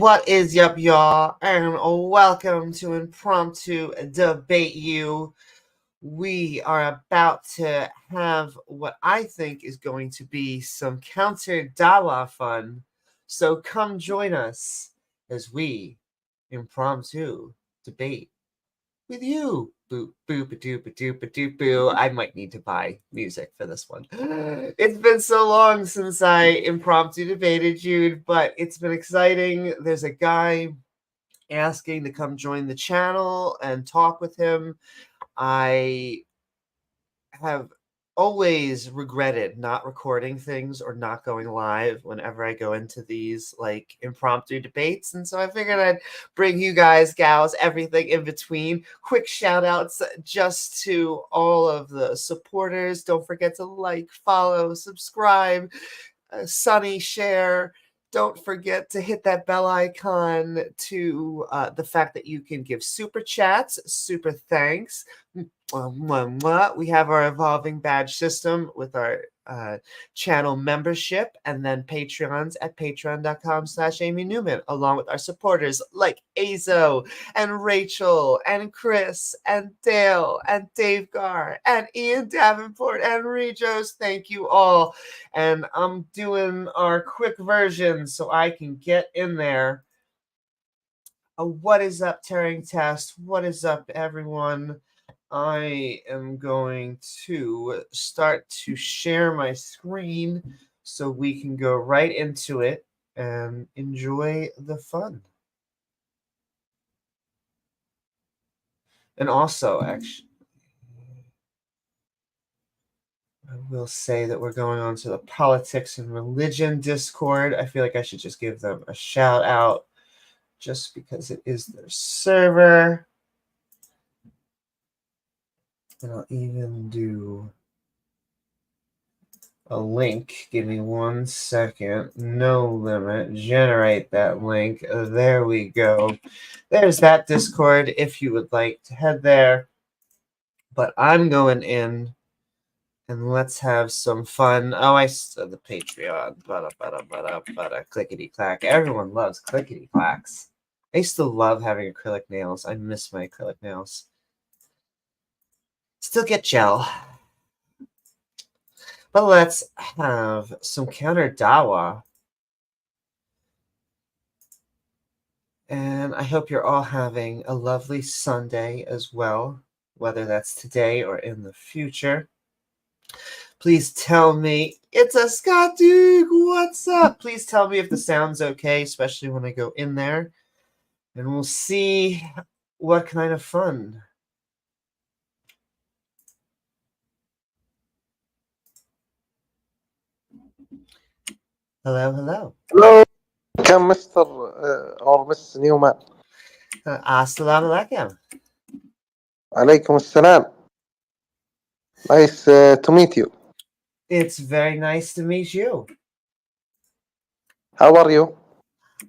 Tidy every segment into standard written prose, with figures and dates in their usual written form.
What is up, y'all, and welcome to Impromptu Debate You. We are about to have what I think is going to be some counter Dawah fun. So come join us as we impromptu debate with you. Boop, boop, a doop, a doop, a doop, boo. I might need to buy music for this one. It's been so long since I impromptu debated you, but it's been exciting. There's a guy asking to come join the channel and talk with him. I have always regretted not recording things or not going live whenever I go into these like impromptu debates. And so I figured I'd bring you guys, gals, everything in between. Quick shout outs just to all of the supporters. Don't forget to like, follow, subscribe, Sunny, share. Don't forget to hit that bell icon to the fact that you can give super chats, super thanks. We have our evolving badge system with our channel membership, and then Patreons at patreon.com/Amy Newman, along with our supporters like Azo and Rachel and Chris and Dale and davegar and Ian Davenport and Rejos. Thank you all. And I'm doing our quick version so I can get in there. What is up, Turing Test? What is up, everyone? I am going to start to share my screen so we can go right into it and enjoy the fun. And also, actually, I will say that we're going on to the Politics and Religion Discord. I feel like I should just give them a shout out just because it is their server. And I'll even do a link. Give me 1 second. No limit. Generate that link. There we go. There's that Discord if you would like to head there. But I'm going in and let's have some fun. Oh, I said the Patreon. Bada, clickety clack. Everyone loves clickety clacks. I used to love having acrylic nails. I miss my acrylic nails. Still get gel. But let's have some counter Dawah. And I hope you're all having a lovely Sunday as well, whether that's today or in the future. Please tell me, it's a Scottig, what's up? Please tell me if the sound's okay, especially when I go in there. And we'll see what kind of fun. Hello, hello. Hello, come Mr. or Miss Newman. Assalamu alaikum. Alaikum assalam. Nice to meet you. It's very nice to meet you. How are you?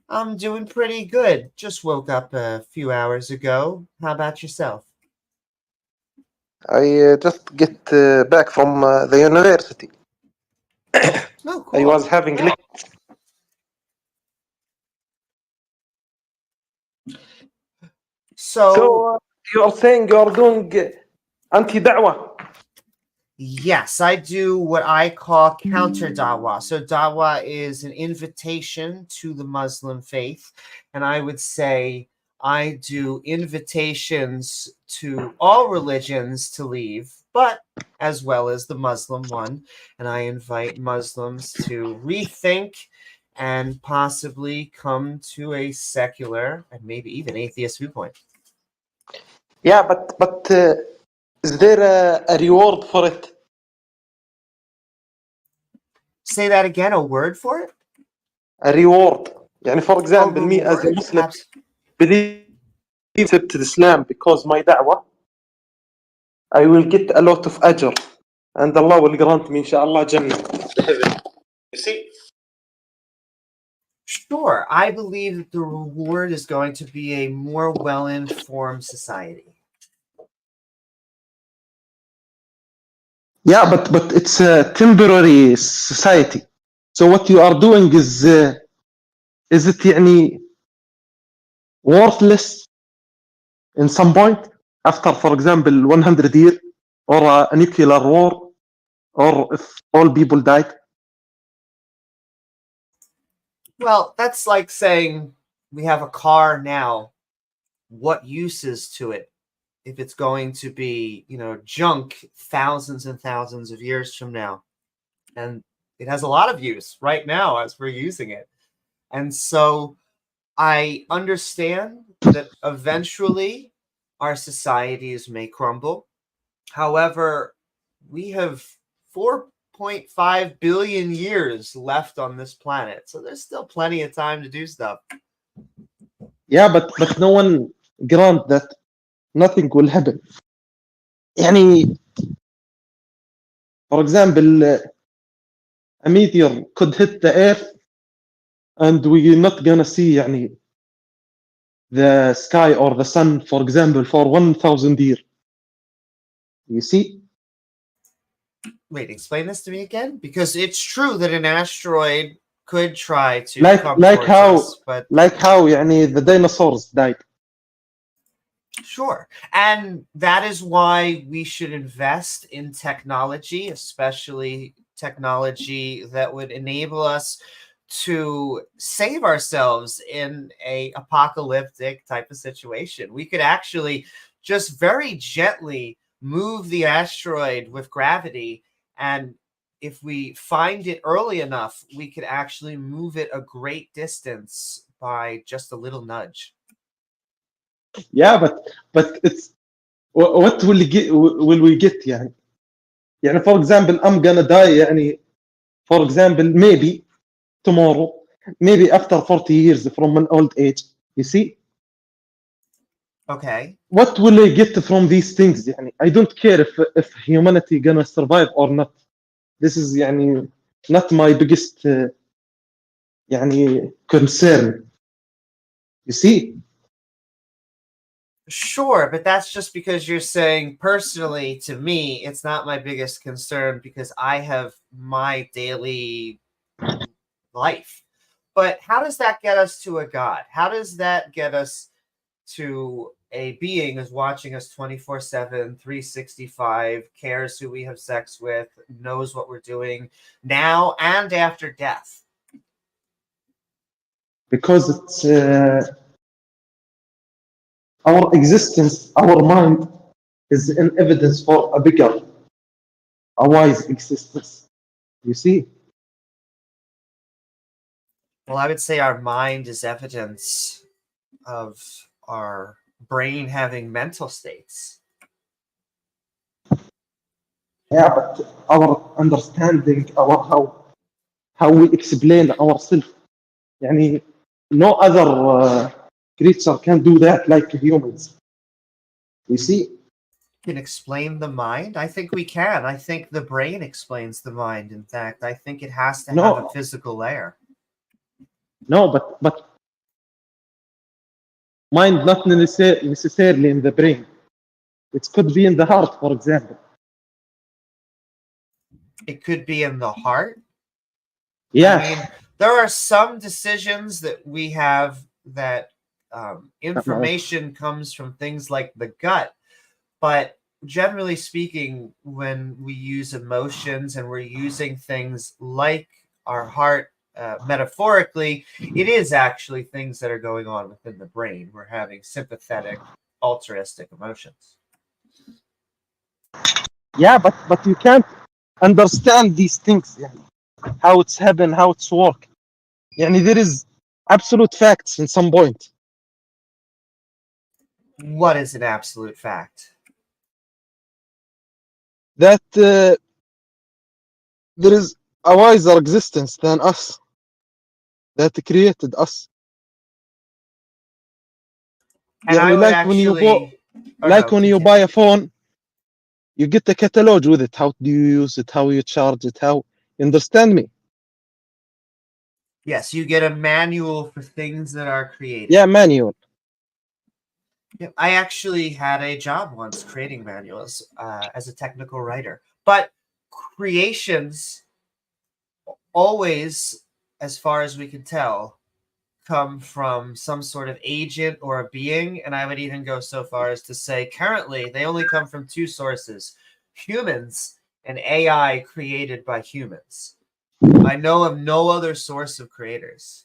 I'm doing pretty good. Just woke up a few hours ago. How about yourself? I just get back from the university. Oh, cool. I was having So you are saying you are doing anti-Dawah? Yes, I do what I call counter Dawah. So Dawah is an invitation to the Muslim faith, and I would say I do invitations to all religions to leave, but as well as the Muslim one, and I invite Muslims to rethink and possibly come to a secular and maybe even atheist viewpoint. Yeah, but is there a reward for it? Say that again, a word for it? A reward. يعني for example, me as a Muslim believe accepted Islam because my da'wah, I will get a lot of ajr, and Allah will grant me, inshallah, Jannah, the heaven. You see? Sure, I believe that the reward is going to be a more well-informed society. Yeah, but it's a temporary society. So what you are doing is it يعني worthless in some point after, for example, 100 years or a nuclear war, or if all people died? Well, that's like saying we have a car now. What use is to it if it's going to be, junk thousands and thousands of years from now? And it has a lot of use right now as we're using it. And so I understand that eventually our societies may crumble. However, we have 4.5 billion years left on this planet. So there's still plenty of time to do stuff. Yeah, but no one grant that nothing will happen. يعني, for example, a meteor could hit the earth and we're not gonna see يعني, the sky or the sun, for example, for 1,000 years. You see? Wait, explain this to me again? Because it's true that an asteroid could try to come like towards how us, but like how يعني, the dinosaurs died. sure. And that is why we should invest in technology, especially technology that would enable us to save ourselves in a apocalyptic type of situation. We could actually just very gently move the asteroid with gravity, and if we find it early enough, we could actually move it a great distance by just a little nudge. Yeah, but it's what will we get يعني? يعني for example, I'm gonna die يعني, for example, maybe tomorrow, maybe after 40 years from an old age. You see? Okay. What will I get from these things? يعني, I don't care if humanity gonna survive or not. This is يعني not my biggest يعني concern. You see? Sure, but that's just because you're saying personally to me, it's not my biggest concern because I have my daily life. But how does that get us to a God? How does that get us to a being who's watching us 24/7, 365, cares who we have sex with, knows what we're doing now and after death? Because it's our existence, our mind is an evidence for a bigger, a wise existence. You see? Well, I would say our mind is evidence of our brain having mental states. Yeah, but our understanding, our how we explain ourselves. يعني no other creature can do that like humans. You see? Can explain the mind? I think we can. I think the brain explains the mind. In fact, I think it has to have a physical layer. No, but mind not necessarily in the brain. It could be in the heart, for example. It could be in the heart. Yeah. I mean, there are some decisions that we have that information comes from things like the gut, but generally speaking, when we use emotions and we're using things like our heart metaphorically, it is actually things that are going on within the brain. We're having sympathetic, altruistic emotions. Yeah, but you can't understand these things, يعني, how it's happen, how it's work. يعني there is absolute facts in some point. What is an absolute fact? That there is a wiser existence than us that created us. And I would like actually, when you buy a phone, you get the catalog with it. How do you use it? How you charge it? How you understand me? Yes, you get a manual for things that are created. Yeah, manual. Yeah, I actually had a job once creating manuals as a technical writer. But creations always, as far as we can tell, come from some sort of agent or a being, and I would even go so far as to say currently they only come from two sources: humans and AI created by humans. I know of no other source of creators.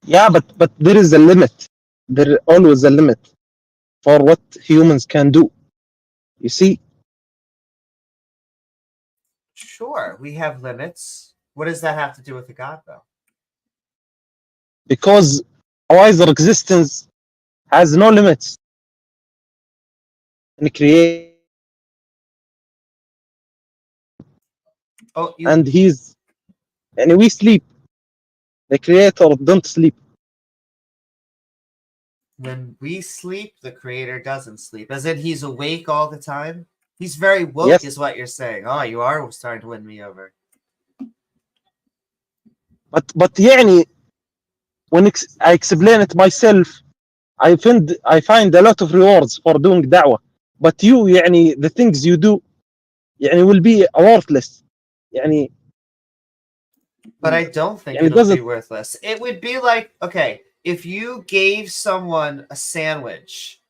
Yeah, but there is a limit. There is always a limit for what humans can do. You see? Sure, we have limits. What does that have to do with the God, though? Because a wiser existence has no limits in create. Oh, And he's, and we sleep. The creator don't sleep. when we sleep, the creator doesn't sleep. As in, he's awake all the time. He's very woke, Yes. is what you're saying. Oh, you are starting to win me over. But يعني, when I explain it myself, I find a lot of rewards for doing da'wah. But you, يعني, the things you do, يعني, will be worthless. يعني, but I don't think يعني, it'll be worthless. It would be like, okay, if you gave someone a sandwich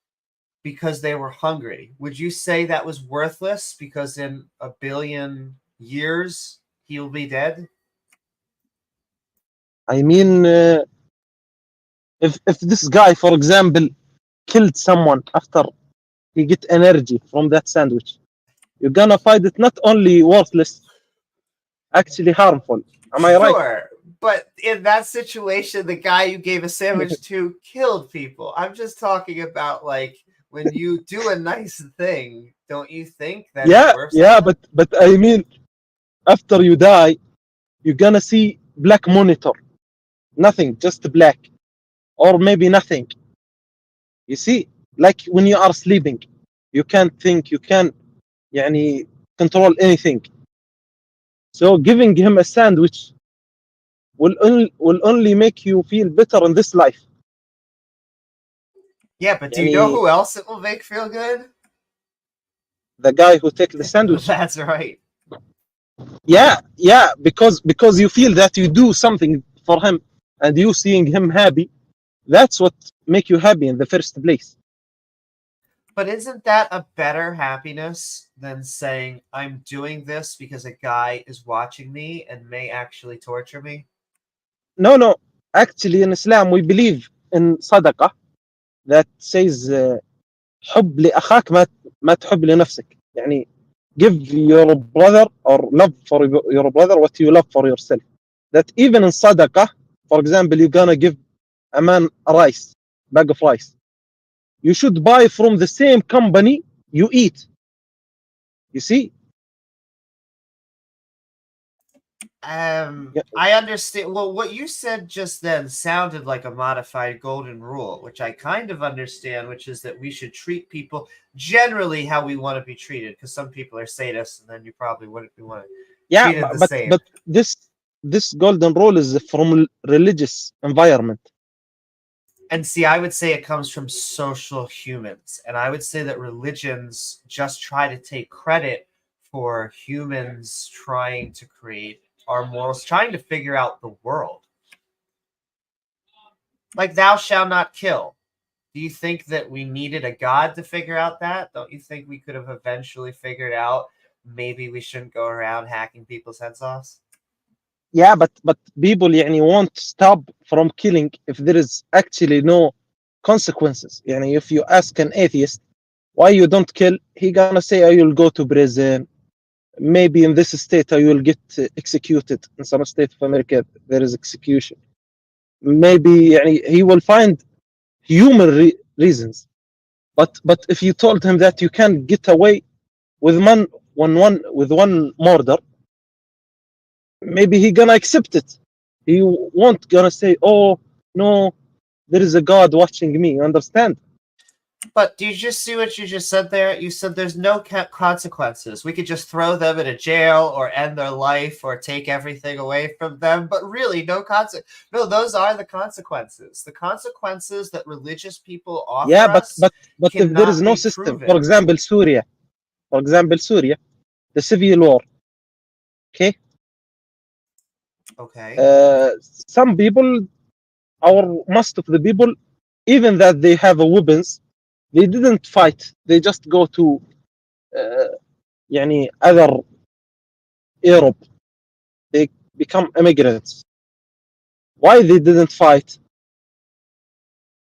because they were hungry, would you say that was worthless because in a billion years he'll be dead? I mean, if this guy, for example, killed someone after he get energy from that sandwich, you're gonna find it not only worthless, actually harmful. Am I right? Sure, but in that situation, the guy you gave a sandwich to killed people. I'm just talking about like when you do a nice thing, don't you think that it's worth something? but I mean, after you die, you're gonna see black monitor, nothing, just black, or maybe nothing. You see, like when you are sleeping, you can't think, you can't, يعني, control anything. So giving him a sandwich will only make you feel better in this life. Yeah, but do you know who else it will make feel good? The guy who take the sandwich. That's right. Yeah, because you feel that you do something for him, and you seeing him happy, that's what make you happy in the first place. But isn't that a better happiness than saying I'm doing this because a guy is watching me and may actually torture me? No. Actually, in Islam, we believe in sadaqah that says حب لأخاك ما تحب لنفسك. يعني give your brother or love for your brother what you love for yourself. That even in sadaqah, for example, you're gonna give a man a rice, bag of rice. You should buy from the same company you eat. You see? I understand. Well, what you said just then sounded like a modified golden rule, which I kind of understand, which is that we should treat people generally how we want to be treated, because some people are sadists, and then you probably wouldn't be want to treated the same. But this golden rule is from religious environment. And see, I would say it comes from social humans, and I would say that religions just try to take credit for humans trying to create our morals, trying to figure out the world. Like, thou shalt not kill. Do you think that we needed a god to figure out that? Don't you think we could have eventually figured out maybe we shouldn't go around hacking people's heads off? Yeah, but people يعني won't stop from killing if there is actually no consequences. يعني if you ask an atheist why you don't kill, he gonna say I will go to prison. Maybe in this state I will get executed. In some state of America there is execution. Maybe يعني he will find human reasons. But if you told him that you can get away with one murder, maybe he gonna accept it. He won't gonna say, "Oh no, there is a God watching me." You understand? But do you just see what you just said there? You said there's no consequences. We could just throw them in a jail or end their life or take everything away from them. But really, no consequence. No, those are the consequences. The consequences that religious people offer us. But if there is no system, proven. for example, Syria, the civil war. Okay. Okay. Some people, or most of the people, even that they have weapons, they didn't fight. They just go to other Europe. They become immigrants. Why they didn't fight?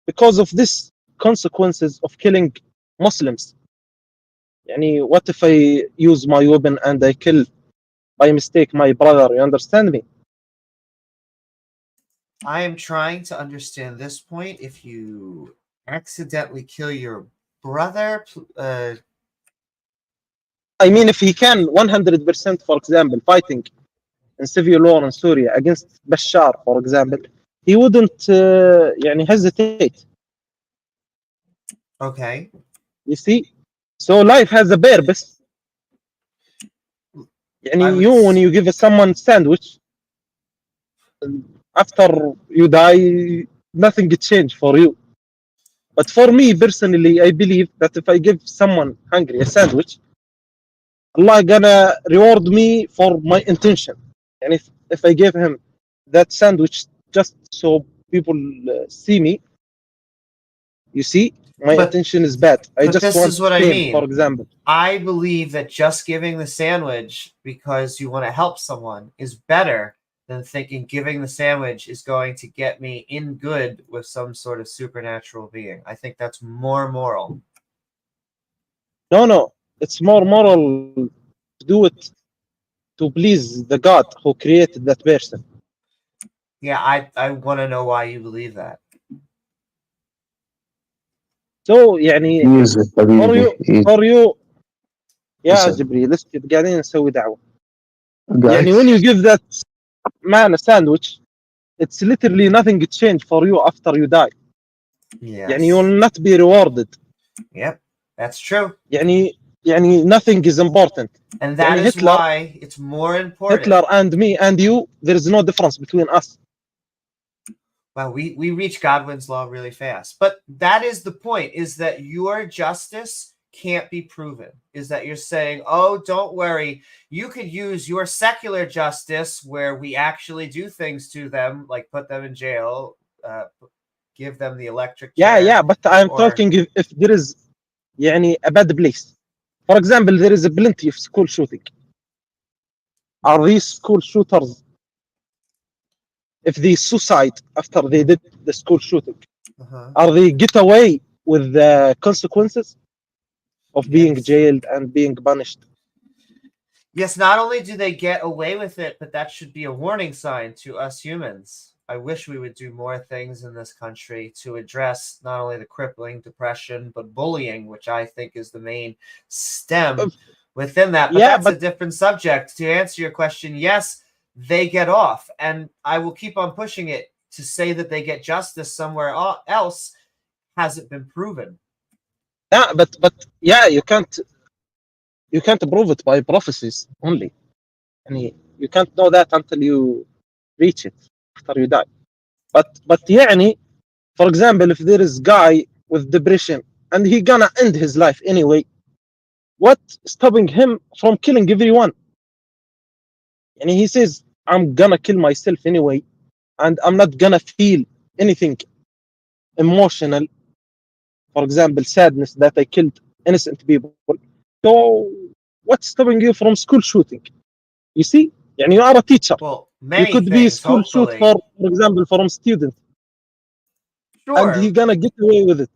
Because of this consequences of killing Muslims. What if I use my weapon and I kill by mistake my brother? You understand me? I am trying to understand this point. If you accidentally kill your brother, I mean, if he can 100%, for example, fighting in civil war in Syria against Bashar, for example, he wouldn't hesitate. okay. You see? So life has a purpose. I would. When you give someone sandwich, after you die, nothing change for you. But for me personally, I believe that if I give someone hungry a sandwich, Allah gonna reward me for my intention. And if I give him that sandwich just so people see me, you see, my But intention is bad. I just this want is what I fame, for mean. example. I believe that just giving the sandwich because you want to help someone is better than thinking giving the sandwich is going to get me in good with some sort of supernatural being. I think that's more moral. No, it's more moral to do it to please the God who created that person. Yeah, I want to know why you believe that. So يوسف for حبيبي you يا يوسف جبريل اسكت قاعدين نسوي دعوة. guys when you give that man a sandwich, it's literally nothing change for you after you die. Yes. You will not be rewarded. Yep, that's true. Nothing is important. And that is why it's more important. Hitler and me and you, there is no difference between us. Well, we reach Godwin's law really fast. But that is the point, is that your justice can't be proven. Is that you're saying, oh, don't worry, you could use your secular justice where we actually do things to them, like put them in jail, give them the electric chair. Yeah, but I'm talking if there is a bad place. For example, there is plenty of school shooting. Are these school shooters, if they suicide after they did the school shooting, are they get away with the consequences of being jailed and being punished? Yes, not only do they get away with it, but that should be a warning sign to us humans. I wish we would do more things in this country to address not only the crippling depression, but bullying, which I think is the main stem within that. But that's a different subject. To answer your question, yes, they get off. And I will keep on pushing it to say that they get justice somewhere else hasn't been proven. Yeah, but yeah, you can't prove it by prophecies only. You can't know that until you reach it after you die. But for example, if there is guy with depression and he gonna end his life anyway, what stopping him from killing everyone? And he says, I'm gonna kill myself anyway, and I'm not gonna feel anything emotional, for example, sadness that I killed innocent people. So what's stopping you from school shooting? You see, you are a teacher. Well, you could be school shoot for example from student. Sure. And he gonna get away with it.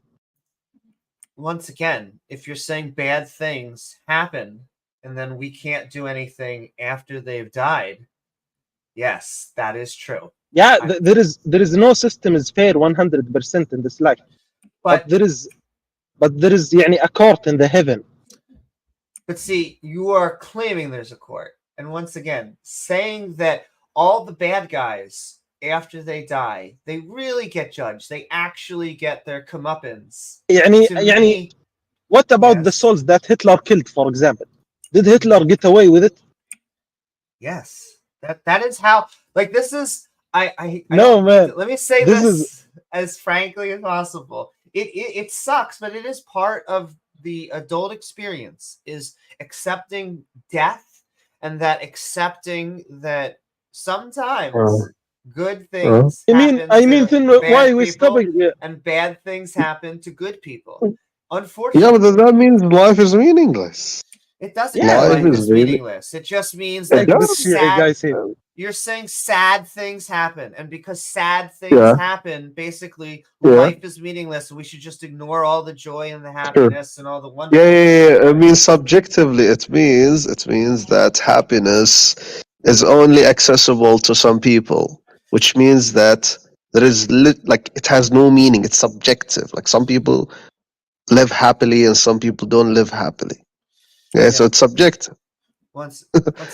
Once again, if you're saying bad things happen and then we can't do anything after they've died, yes, that is true. Yeah, there is no system is fair 100% in this life. But there is a court in the heaven. But see, you are claiming there's a court. And once again, saying that all the bad guys, after they die, they really get judged. They actually get their comeuppance. What about the souls that Hitler killed, for example? Did Hitler get away with it? Yes. That is how, like, this is, no, man. Let me say this as frankly as possible. It sucks, but it is part of the adult experience, is accepting death, and that accepting that sometimes good things I happen mean, to then bad why we people, stopping? and bad things happen to good people. Yeah, Unfortunately, but that means life is meaningless. it doesn't Yeah, mean Life life is is really. meaningless. It just means It that like this does. sad. guy said. You're saying sad things happen, and because sad things Yeah, happen, basically yeah, life is meaningless, and we should just ignore all the joy and the sure. happiness and all the Yeah, wonderful yeah, things. yeah. I mean, subjectively, it means that happiness is only accessible to some people, which means that there is like it has no meaning. It's subjective. Like some people live happily and some people don't live happily. Yeah, so Yeah. it's subjective. Once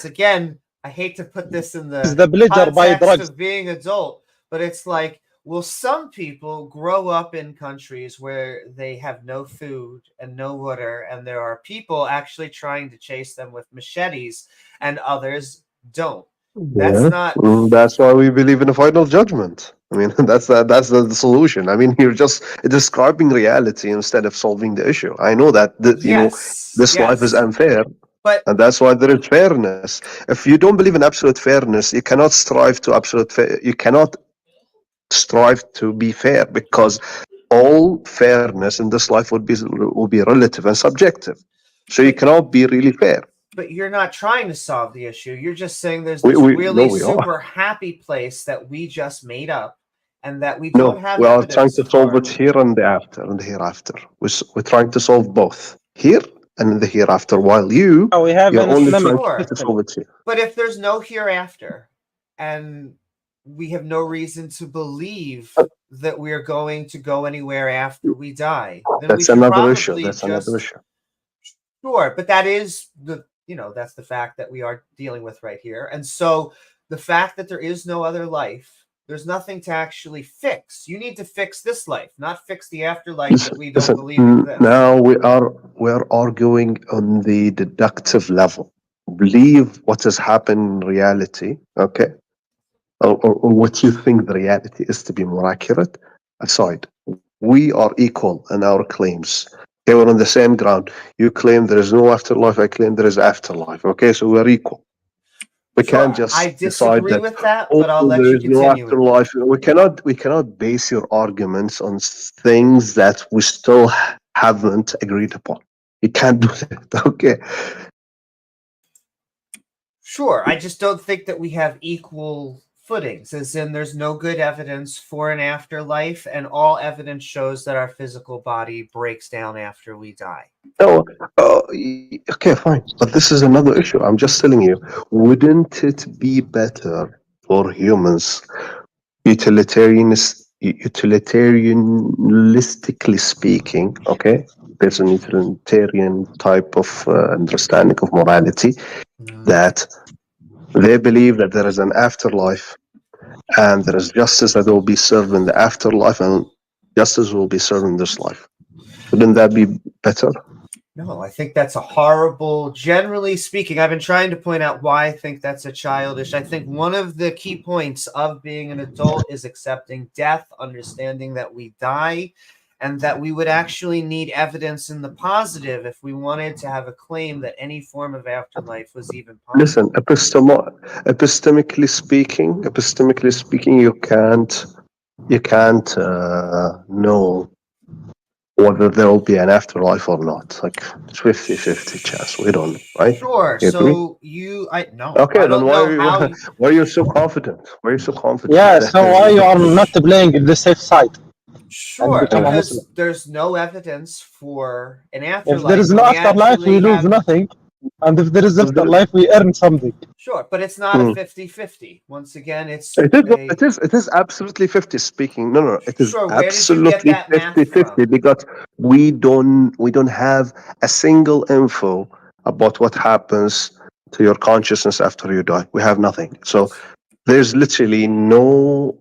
again, I hate to put this in Is the the pleasure by context drugs? of being adult, but it's like, will some people grow up in countries where they have no food and no water, and there are people actually trying to chase them with machetes, and others don't? That's Yeah, not that's why we believe in a final judgment. I mean, that's the solution. I mean, you're just describing reality instead of solving the issue. I know that this life is yes, unfair, but and that's why there is fairness. If you don't believe in absolute fairness, you cannot strive to absolute you cannot strive to be fair, because all fairness in this life would be relative and subjective. So you but cannot be really fair. but you're not trying to solve the issue. You're just saying there's We this we no really we are. super happy place that we just made up and that we No, don't have we are trying evidence to solve for. it here and the after and the hereafter. We're trying to solve both here and in the hereafter, while We have you're an only Islamic trying Sure. to system. solve it here. But if there's no hereafter and we have no reason to believe that we're going to go anywhere after we die, then we That's should another issue. probably That's another just issue. sure. But that is that's the fact that we are dealing with right here. And so the fact that there is no other life, there's nothing to actually fix. You need to fix this life, not fix the afterlife that we don't believe exists. Now we're arguing on the deductive level. Believe what has happened in reality, okay, or what you think the reality is to be more accurate. Aside, we are equal in our claims. Okay, we're on the same ground. You claim there is no afterlife. I claim there is afterlife. Okay, so we're equal. We Sure, can't just I decide disagree that with that, but I'll let there you is no continue with it. afterlife. We cannot base your arguments on things that we still haven't agreed upon. You can't do that. Okay. Sure, I just don't think that we have equal footings, as in there's no good evidence for an afterlife, and all evidence shows that our physical body breaks down after we die. No, okay, fine. But this is another issue. I'm just telling you, wouldn't it be better for humans, utilitarianistically speaking, okay? There's a utilitarian type of understanding of morality, that they believe that there is an afterlife and there is justice that will be served in the afterlife and justice will be served in this life. Wouldn't that be better? No, I think that's a horrible, generally speaking. I've been trying to point out why I think that's a childish. I think one of the key points of being an adult is accepting death, understanding that we die, and that we would actually need evidence in the positive if we wanted to have a claim that any form of afterlife was even possible. Listen, epistemically speaking, you can't know whether there will be an afterlife or not. Like, it's 50-50 chance. We don't know, right? Sure. You agree? So no. Okay, I then don't know how. why are you so confident? Why are you so confident? Yeah, that so why you are not playing the safe side and Sure, become a because Muslim? there's no evidence for an If afterlife. there is no we afterlife, we actually lose have. nothing. And if there is afterlife, we earn something. Sure, but it's not a 50-50. Once again, It is absolutely 50 speaking. No, it is Sure, where did you get absolutely that math 50-50 from? because we don't have a single info about what happens to your consciousness after you die. We have nothing. So there's literally no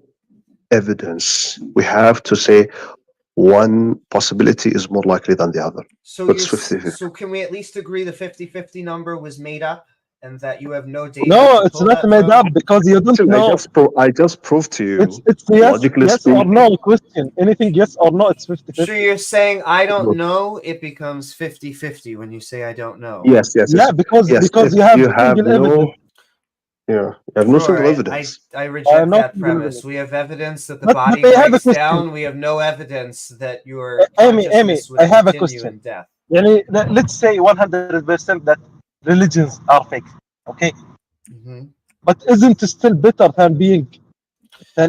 evidence. We have to say one possibility is more likely than the other. So It's 50-50. So can we at least agree the 50-50 number was made up and that you have no data? No, to it's pull not that made from? up because you don't know. I just proved to you. It's yes logically or speaking. no question. Anything yes or no, it's 50-50. So you're saying I don't know, it becomes 50-50 when you say I don't know. Yes. Yeah, because yes. you If have you have single evidence. Yeah, you have no single Sure, evidence. I reject not that premise. We have evidence that the But body I have a breaks question. down. We have no evidence that your Amy, consciousness would I have a continue question. in death. يعني, let's say 100% that religions are fake, okay? Mhm. But isn't it still better than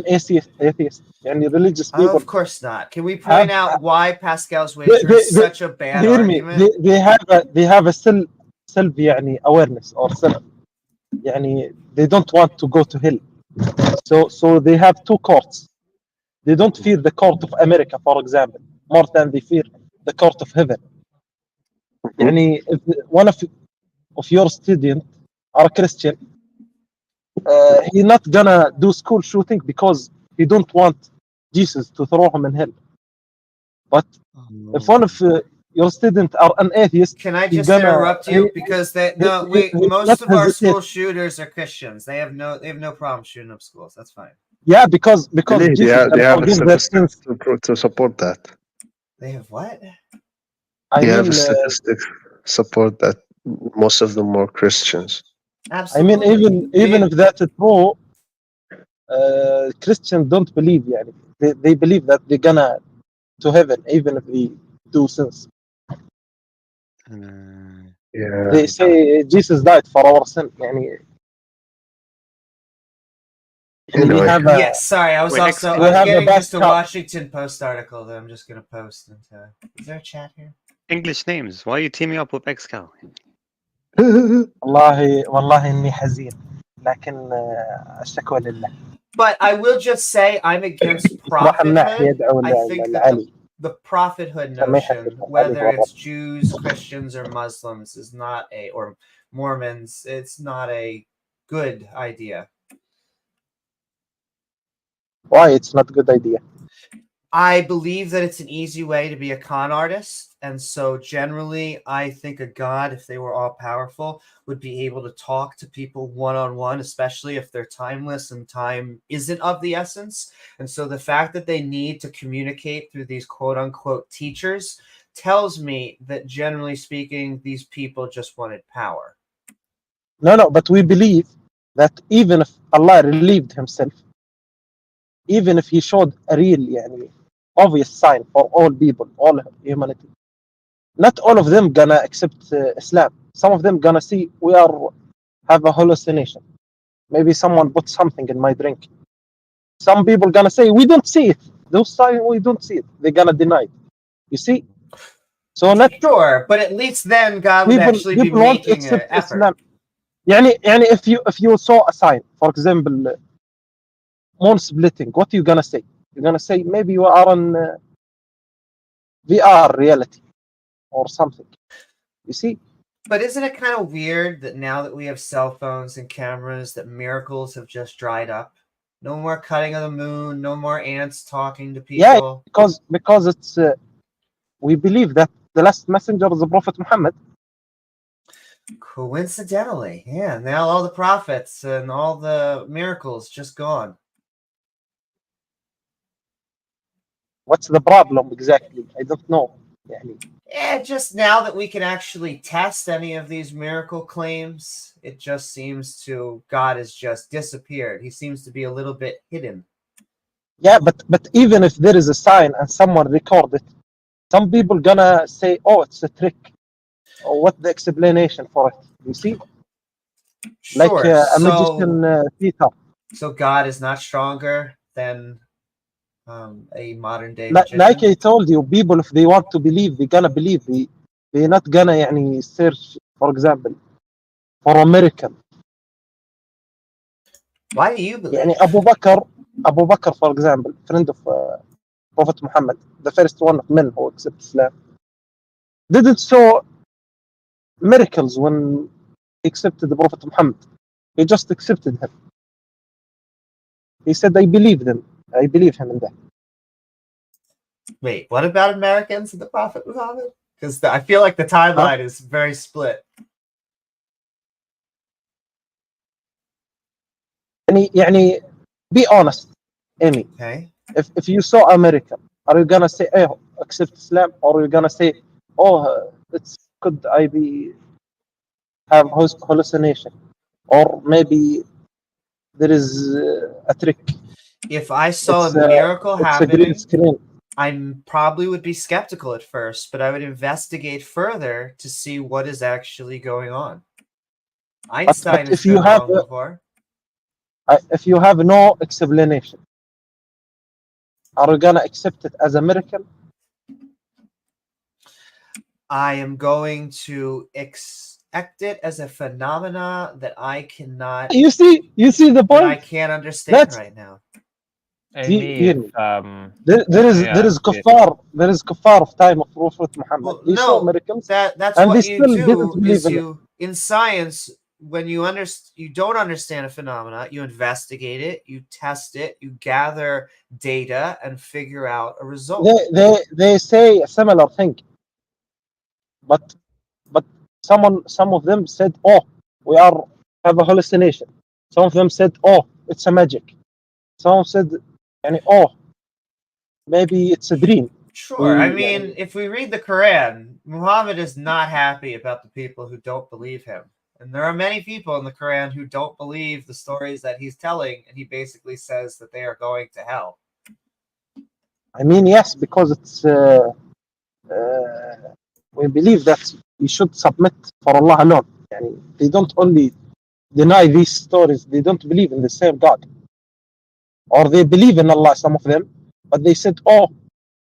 atheist? يعني religious people Of course not. Can we have point out why Pascal's wager is such a bad hear me. argument? They have a self يعني awareness or self يعني they don't want to go to hell. So they have two courts. They don't fear the court of America, for example, more than they fear the court of heaven. يعني if one of your students are a Christian, he not gonna do school shooting because he don't want Jesus to throw him in hell. But if one of your students are an atheist, Can I he's just gonna interrupt you because most not of our hesitate. school shooters are Christians. They have no problem shooting up schools. That's fine. Yeah, because Really, Jesus they have a forgive their statistic sins. to support that. They have what? I They have mean, a statistic support that most of them are Christians. Absolutely. even if that's true, Christians don't believe. يعني. They believe that they're gonna to heaven even if they do sins. Yeah. They say Jesus died for our sin. يعني, we Anyway, have a Yes, sorry. I was Wait, also we I'm have a getting bad just a cop. Washington Post article that I'm just gonna post into. Is there a chat here? English names. Why are you teaming up with Excal? والله إني حزين لكن الشكوى لله. But I will just say I'm against راح الناح prophethood. يدعو I think that العلي. the prophethood سميحة notion, الشيخ علي whether ورب. it's Jews, Christians, or Muslims, is not or Mormons, it's not a good idea. Why it's not a good idea? I believe that it's an easy way to be a con artist. And so generally, I think a god, if they were all powerful, would be able to talk to people one-on-one, especially if they're timeless and time isn't of the essence. And so the fact that they need to communicate through these quote-unquote teachers tells me that generally speaking, these people just wanted power. No, but we believe that even if Allah relieved himself, even if he showed a real يعني, obvious sign for all people, all humanity, not all of them gonna accept Islam. Some of them gonna see we have a hallucination. Maybe someone put something in my drink. Some people gonna say we don't see it. Those signs we don't see it. They're gonna deny it. You see? So let Sure, but at least then God would actually be people won't making an accept effort. Islam. يعني if you saw a sign, for example, moon splitting, what are you gonna say? You're gonna say maybe you are in VR reality or something. You see? But isn't it kind of weird that now that we have cell phones and cameras, that miracles have just dried up? No more cutting of the moon, no more ants talking to people. Yeah, because it's we believe that the last messenger is the Prophet Muhammad. Coincidentally, yeah. Now all the prophets and all the miracles just gone. What's the problem exactly? I don't know. يعني. Yeah, just now that we can actually test any of these miracle claims, it just seems to God has just disappeared. He seems to be a little bit hidden. Yeah, but even if there is a sign and someone record it, some people gonna say, "Oh, it's a trick." Or what the explanation for it? You see, Sure. like a magician Peter. So God is not stronger than a modern day magician. Like I told you, people if they want to believe, they're gonna believe. They're not gonna يعني search, for example, for a miracle. Why do you believe? يعني Abu Bakr, for example, friend of Prophet Muhammad, the first one of men who accepted Islam, didn't show miracles when he accepted the Prophet Muhammad. He just accepted him. He said, I believe him in that. Wait, what about Americans and the Prophet Muhammad? Because I feel like the timeline is very split. يعني be honest, Amy. Okay. If you saw a miracle, are you gonna say, oh, accept Islam, or are you gonna say, oh, could I have hallucination, or maybe there is a trick. If I saw It's a miracle it's a happening, green screen. I probably would be skeptical at first, but I would investigate further to see what is actually going on. Einstein has been wrong before. If you have no explanation, are you gonna accept it as a miracle? I am going to expect it as a phenomena that I cannot. You see the that point. I can't understand right now. There is kuffar. There is kuffar of time of Prophet Muhammad. Well, They saw no, miracles, that's and what they you still do didn't believe is in it. you in science when you don't understand a phenomena, you investigate it, you test it, you gather data and figure out a result. They say a similar thing, but some of them said, "Oh, we have a hallucination." Some of them said, "Oh, it's a magic." Some said, "Oh, maybe it's a dream." Sure. I mean, if we read the Quran, Muhammad is not happy about the people who don't believe him. And there are many people in the Quran who don't believe the stories that he's telling, and he basically says that they are going to hell. I mean, yes, because it's we believe that we should submit for Allah alone. They don't only deny these stories, they don't believe in the same God. Or they believe in Allah, some of them, but they said, "Oh,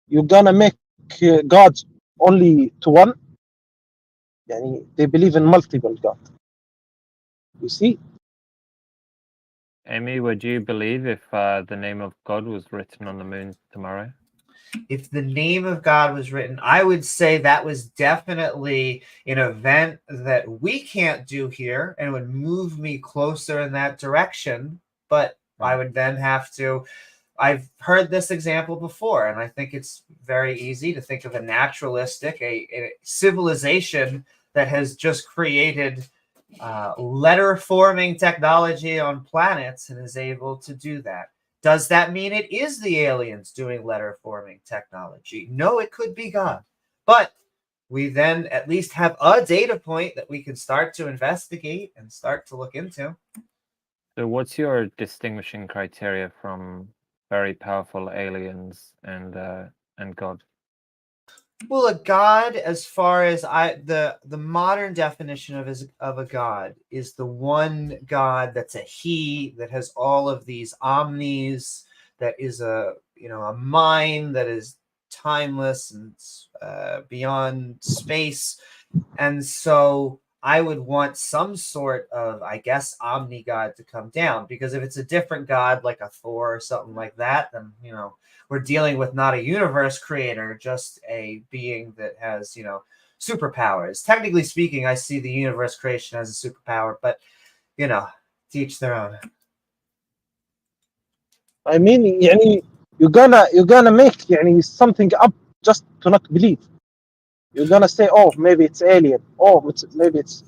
you're gonna make gods only to one." They believe in multiple gods. You see? Amy, would you believe if the name of God was written on the moon tomorrow? If the name of God was written, I would say that was definitely an event that we can't do here and would move me closer in that direction. But I would then have to. I've heard this example before, and I think it's very easy to think of a naturalistic, a civilization that has just created letter-forming technology on planets and is able to do that. Does that mean it is the aliens doing letter-forming technology? No, it could be God. But we then at least have a data point that we can start to investigate and start to look into. So what's your distinguishing criteria from very powerful aliens and God? Well, a god, as far as the modern definition of a god is the one god that's a he, that has all of these omnis, that is a mind that is timeless and beyond space. And so I would want some sort of, I guess, omni god to come down, because if it's a different god like a Thor or something like that, then we're dealing with not a universe creator, just a being that has, superpowers. Technically speaking, I see the universe creation as a superpower, but, to each their own. I mean, you're gonna make something up just to not believe. You're gonna say, "Oh, maybe it's alien. Oh, maybe it's."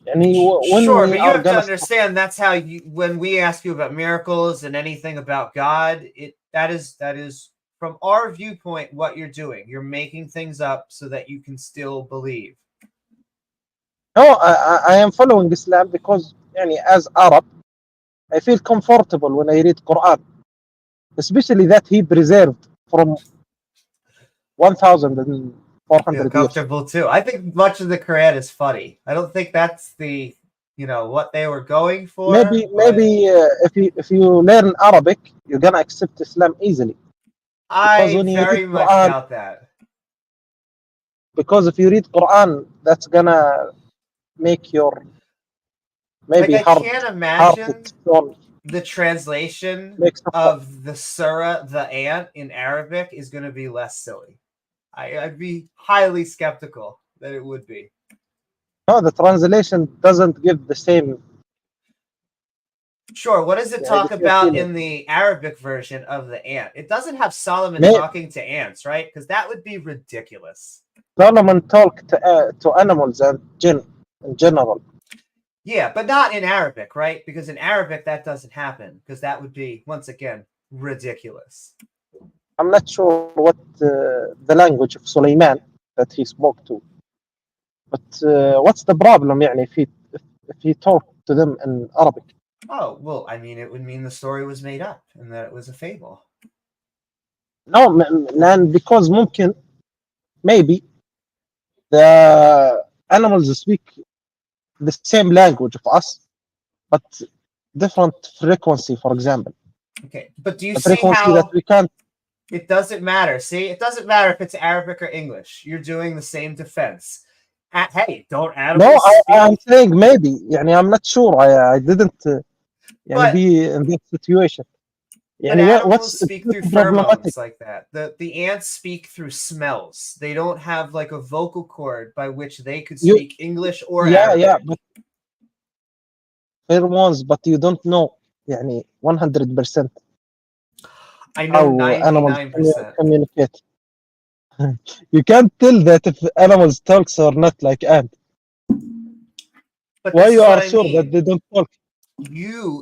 Sure, but you have to understand that's how when we ask you about miracles and anything about God, that is from our viewpoint what you're doing. You're making things up so that you can still believe. No, I am following Islam because as Arab, I feel comfortable when I read Quran, especially that he preserved from 1,400 years. Comfortable too. I think much of the Quran is funny. I don't think that's the what they were going for. Maybe if you learn Arabic, you're gonna accept Islam easily. I very much doubt that. Because if you read Quran, that's gonna make your maybe I can't imagine the translation of the surah, the ant, in Arabic is going to be less silly. I'd be highly skeptical that it would be. No, the translation doesn't give the same. Sure. What does it talk about in the Arabic version of the ant? It doesn't have Solomon talking to ants, right? Because that would be ridiculous. Solomon talked to animals and jinn in general. Yeah, but not in Arabic, right? Because in Arabic that doesn't happen, because that would be, once again, ridiculous. I'm not sure what the language of Sulaiman that he spoke to, but what's the problem? If he talked to them in Arabic, Oh, well, I mean, it would mean the story was made up and that it was a fable. No, man, because ممكن maybe the animals speak the same language of us, but different frequency, for example. Okay, but do you The see frequency how that we can't. it doesn't matter? See, it doesn't matter if it's Arabic or English. You're doing the same defense. Hey, don't animals No, speak? I'm saying maybe. يعني I'm not sure. I didn't But- be in that situation. But يعني animals what's speak through problematic? pheromones like that. The ants speak through smells. They don't have like a vocal cord by which they could You- speak English or Yeah, Arabic. yeah, but pheromones, but you don't know يعني 100% I know how animals 99%. communicate. You can't tell that if animals talks or not like ant. But Why this you is are what I sure mean. that they don't talk?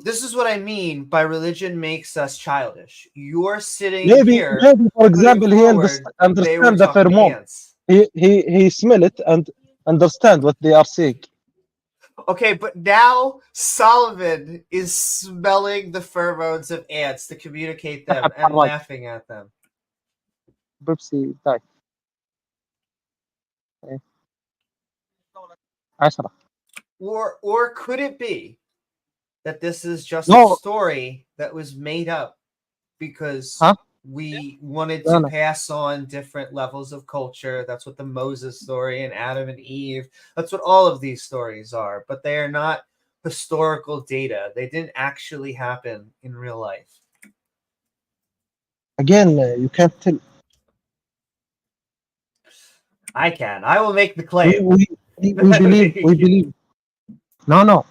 This is what I mean by religion makes us childish. You're sitting Maybe, here. for example, he forward, they were understand the talking to pheromone. ants. He smell it and understand what they are saying. Okay, but now Solomon is smelling the pheromones of ants to communicate them and Right. laughing at them. Beamsy die. 10. Or could it be that this is just No. a story that was made up because Huh? we wanted No, to no. pass on different levels of culture? That's what the Moses story and Adam and Eve, that's what all of these stories are, but they are not historical data. They didn't actually happen in real life. Again, you can't tell. I can. I will make the We, claim. we believe. We believe. No.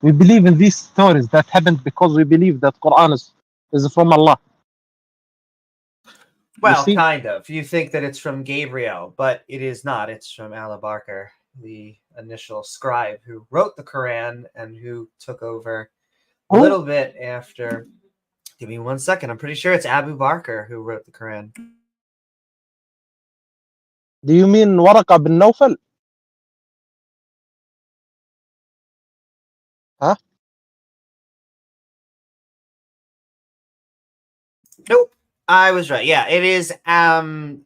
We believe in these stories that happened because we believe that Quran is from Allah. Well, see? kind of. You think that it's from Gabriel, but it is not. It's from Allah Barker, the initial scribe who wrote the Quran and who took over a Who? little bit after. Give me 1 second. I'm pretty sure it's Abu Bakr who wrote the Quran. Do you mean Waraka bin Nawfal? Huh? Nope. I was right. Yeah, it is Abu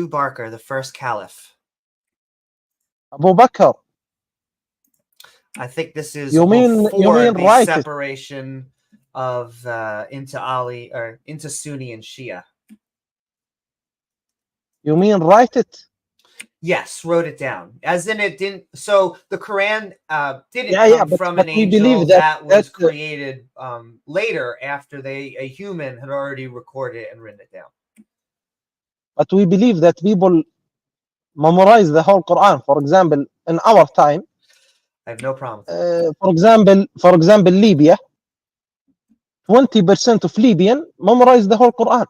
Bakr, the first caliph. Abu Bakr. I think this is You mean before the right? separation of into Ali or into Sunni and Shia. You mean write it? Yes, wrote it down. As in, it didn't. So the Quran didn't Yeah, come but from we an angel believe that was that created later after a human had already recorded it and written it down. but we believe that people memorize the whole Quran. For example, in our time, I have no problem. for example, Libya, 20% of Libyan memorize the whole Quran.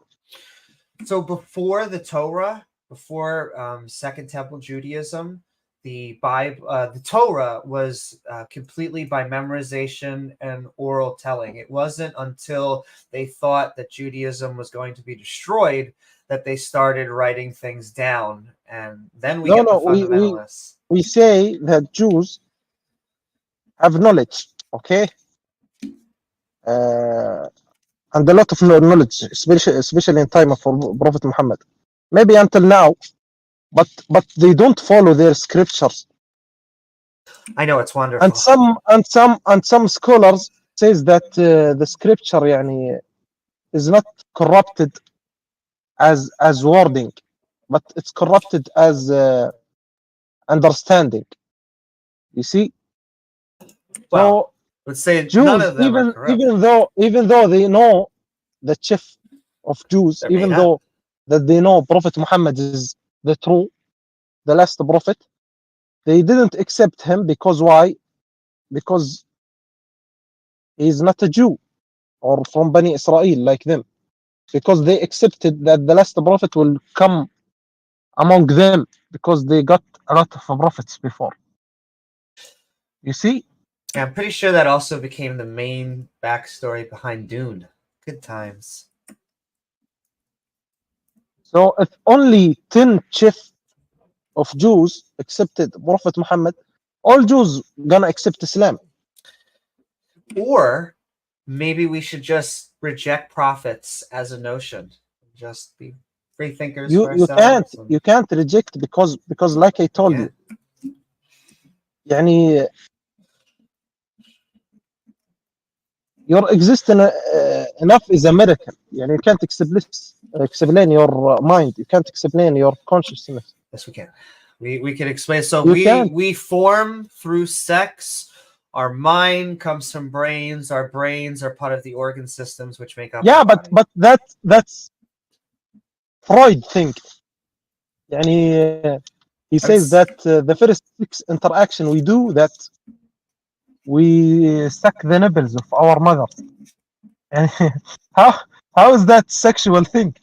So before the Torah, before Second Temple Judaism, the Bible, the Torah was completely by memorization and oral telling. It wasn't until they thought that Judaism was going to be destroyed that they started writing things down, and then we get the fundamentalists. We say that Jews have knowledge, okay, and a lot of knowledge, especially in time of Prophet Muhammad. Maybe until now, but they don't follow their scriptures. I know, it's wonderful. And some scholars says that the scripture يعني, is not corrupted as wording, but it's corrupted as understanding. You see? Well, so let's say Jews, none of them are corrupt. even though they know the chief of Jews, They're even made though that they know Prophet Muhammad is the last prophet, they didn't accept him because why? Because he's not a Jew or from Bani Israel like them. Because they accepted that the last prophet will come among them because they got a lot of prophets before. You see? Yeah, I'm pretty sure that also became the main backstory behind Dune. Good times. So if only 10 chief of Jews accepted Prophet Muhammad, all Jews gonna accept Islam. Or maybe we should just reject profits as a notion. Just be free thinkers for ourselves. You can't reject because like I told you, يعني your existence enough is a miracle. يعني you can't explain your mind. You can't explain your consciousness. Yes, we can. We can explain. So You we form through sex. Our mind comes from brains. Our brains are part of the organ systems which make up. Yeah, but that's Freud think. يعني he says that the first 6 interaction we do that we suck the nipples of our mother. And how is that sexual thing?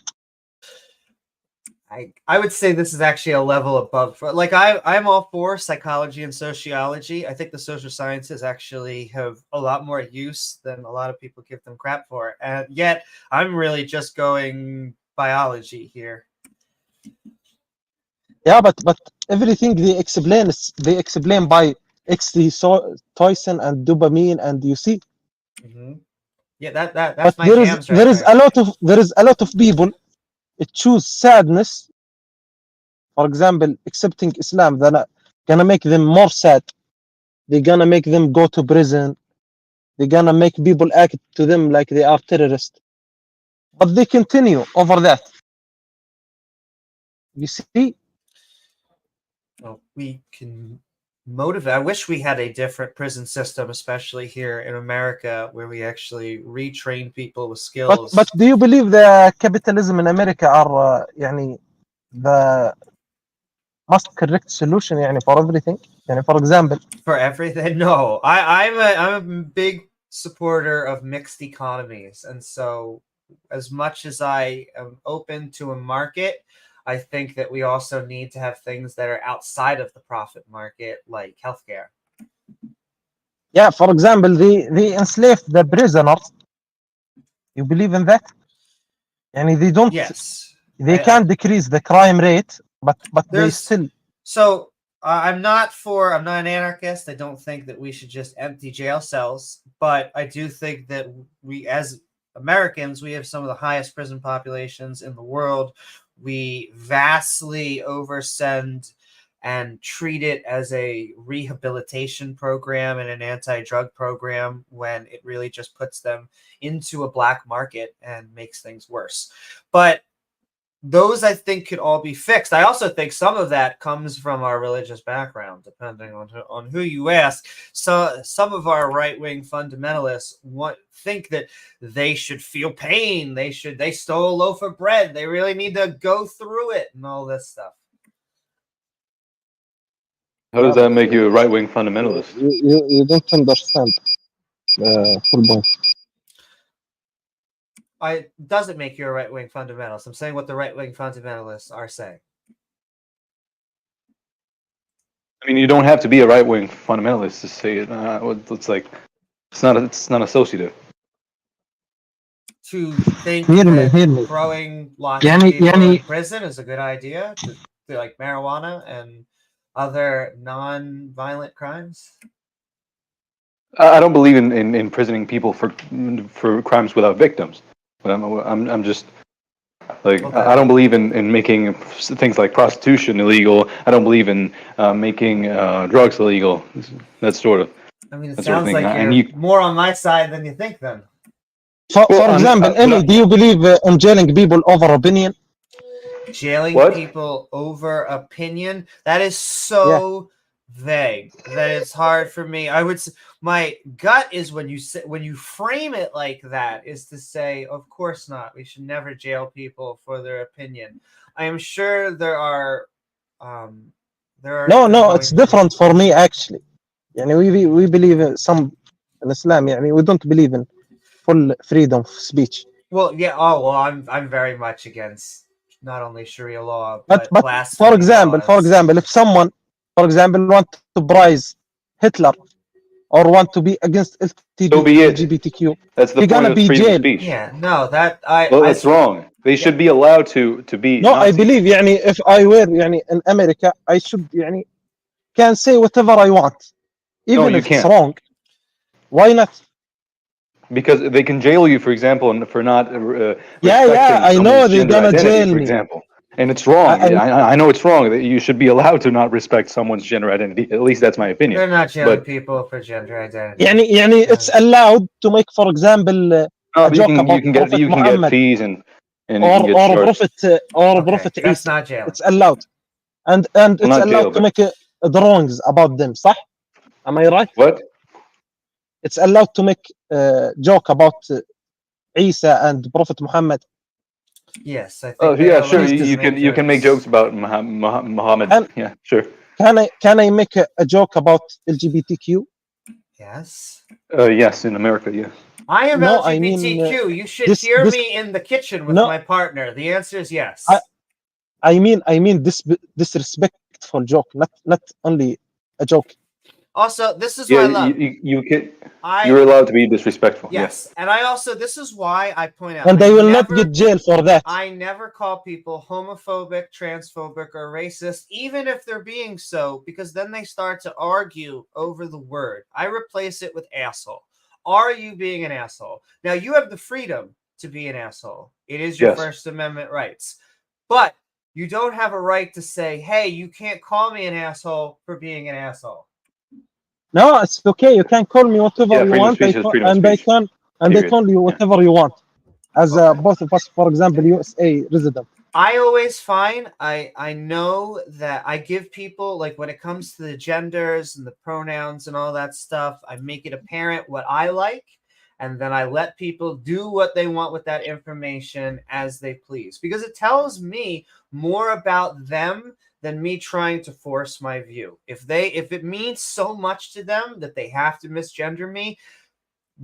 I would say this is actually a level above. Like I'm all for psychology and sociology. I think the social sciences actually have a lot more use than a lot of people give them crap for. And yet I'm really just going biology here. Yeah, but everything they explain by oxytocin and dopamine, and you see. Mm-hmm. Yeah, that's but my jams right there is a lot of people choose sadness. For example, accepting Islam, they're gonna make them more sad. They're gonna make them go to prison. They're gonna make people act to them like they are terrorists. But they continue over that. You see? Well, we can motivate. I wish we had a different prison system, especially here in America, where we actually retrain people with skills. But do you believe the capitalism in America are يعني the most correct solution يعني for everything? يعني for example, for everything? No, I'm a big supporter of mixed economies, and so as much as I am open to a market, I think that we also need to have things that are outside of the profit market, like healthcare. Yeah, for example, they enslaved the prisoners. You believe in that? And they don't. Yes, they can't decrease the crime rate, but they still. So I'm not an anarchist. I don't think that we should just empty jail cells, but I do think that we, as Americans, we have some of the highest prison populations in the world. We vastly oversend and treat it as a rehabilitation program and an anti-drug program when it really just puts them into a black market and makes things worse. But those, I think, could all be fixed. I also think some of that comes from our religious background, depending on who you ask. So some of our right-wing fundamentalists think that they should feel pain. They stole a loaf of bread. They really need to go through it and all this stuff. How does that make you a right-wing fundamentalist? You don't understand full point. It doesn't make you a right-wing fundamentalist. I'm saying what the right-wing fundamentalists are saying. I mean, you don't have to be a right-wing fundamentalist to say it. It's like it's not associative. To think that throwing lots of people in prison is a good idea, to like marijuana and other non-violent crimes. I don't believe in imprisoning people for crimes without victims. But I'm just like, okay. I don't believe in making things like prostitution illegal. I don't believe in making drugs illegal. That sort of. I mean, it sounds like you're more on my side than you think. Then, for example, do you believe in jailing people over opinion? Jailing people over opinion? That is so vague that it's hard for me. I would say my gut is when you frame it like that is to say, of course not. We should never jail people for their opinion. I am sure there are. No, it's different for me actually. We believe in Islam. We don't believe in full freedom of speech. Well, yeah. Oh, well, I'm very much against not only Sharia law but for example, if someone, for example, want to praise Hitler or want to be against LGBTQ, that's the point of freedom of speech. Yeah, no, that's wrong. They should be allowed to be. No, Nazis. I believe, if I were, in America, I should, can say whatever I want, even if it's wrong. Why not? because they can jail you, for example, for not Yeah, respecting I know someone's they're gender gonna identity, jail for me. example. And it's wrong. I know it's wrong. That you should be allowed to not respect someone's gender identity. At least that's my opinion. They're not jailing But people for gender identity. يعني it's allowed to make, for example, a joke about Prophet you can Muhammad get fees and you or can get charged. Prophet That's Isa. not jailing. It's allowed, and Well, it's not allowed jail, to make drawings about them. صح? Am I right? What? It's allowed to make joke about Isa and Prophet Muhammad. Yes, I think. Oh they're yeah, sure. allowed You can make jokes about Muhammad. And Yeah, sure. can I make a joke about LGBTQ? Yes. Yes, in America, yeah. I am No, LGBTQ. I mean, you should this- hear this- me in the kitchen with No. my partner. The answer is yes. I mean disrespectful joke, not only a joke. Also, this is what I love. You can. I, You're allowed to be disrespectful. yes, and I also, this is why I point out, And they will not never- get jail for that. I never call people homophobic, transphobic, or racist, even if they're being so, because then they start to argue over the word. I replace it with asshole. Are you being an asshole? Now, you have the freedom to be an asshole. It is your Yes. First Amendment rights. But you don't have a right to say, hey, you can't call me an asshole for being an asshole. No, it's okay. You can call me whatever you freedom of want, speech is freedom of and speech. they Period. call you whatever you want. As both of us, for example, USA resident. I always find I know that I give people, like, when it comes to the genders and the pronouns and all that stuff, I make it apparent what I like, and then I let people do what they want with that information as they please, because it tells me more about them than me trying to force my view. If it means so much to them that they have to misgender me,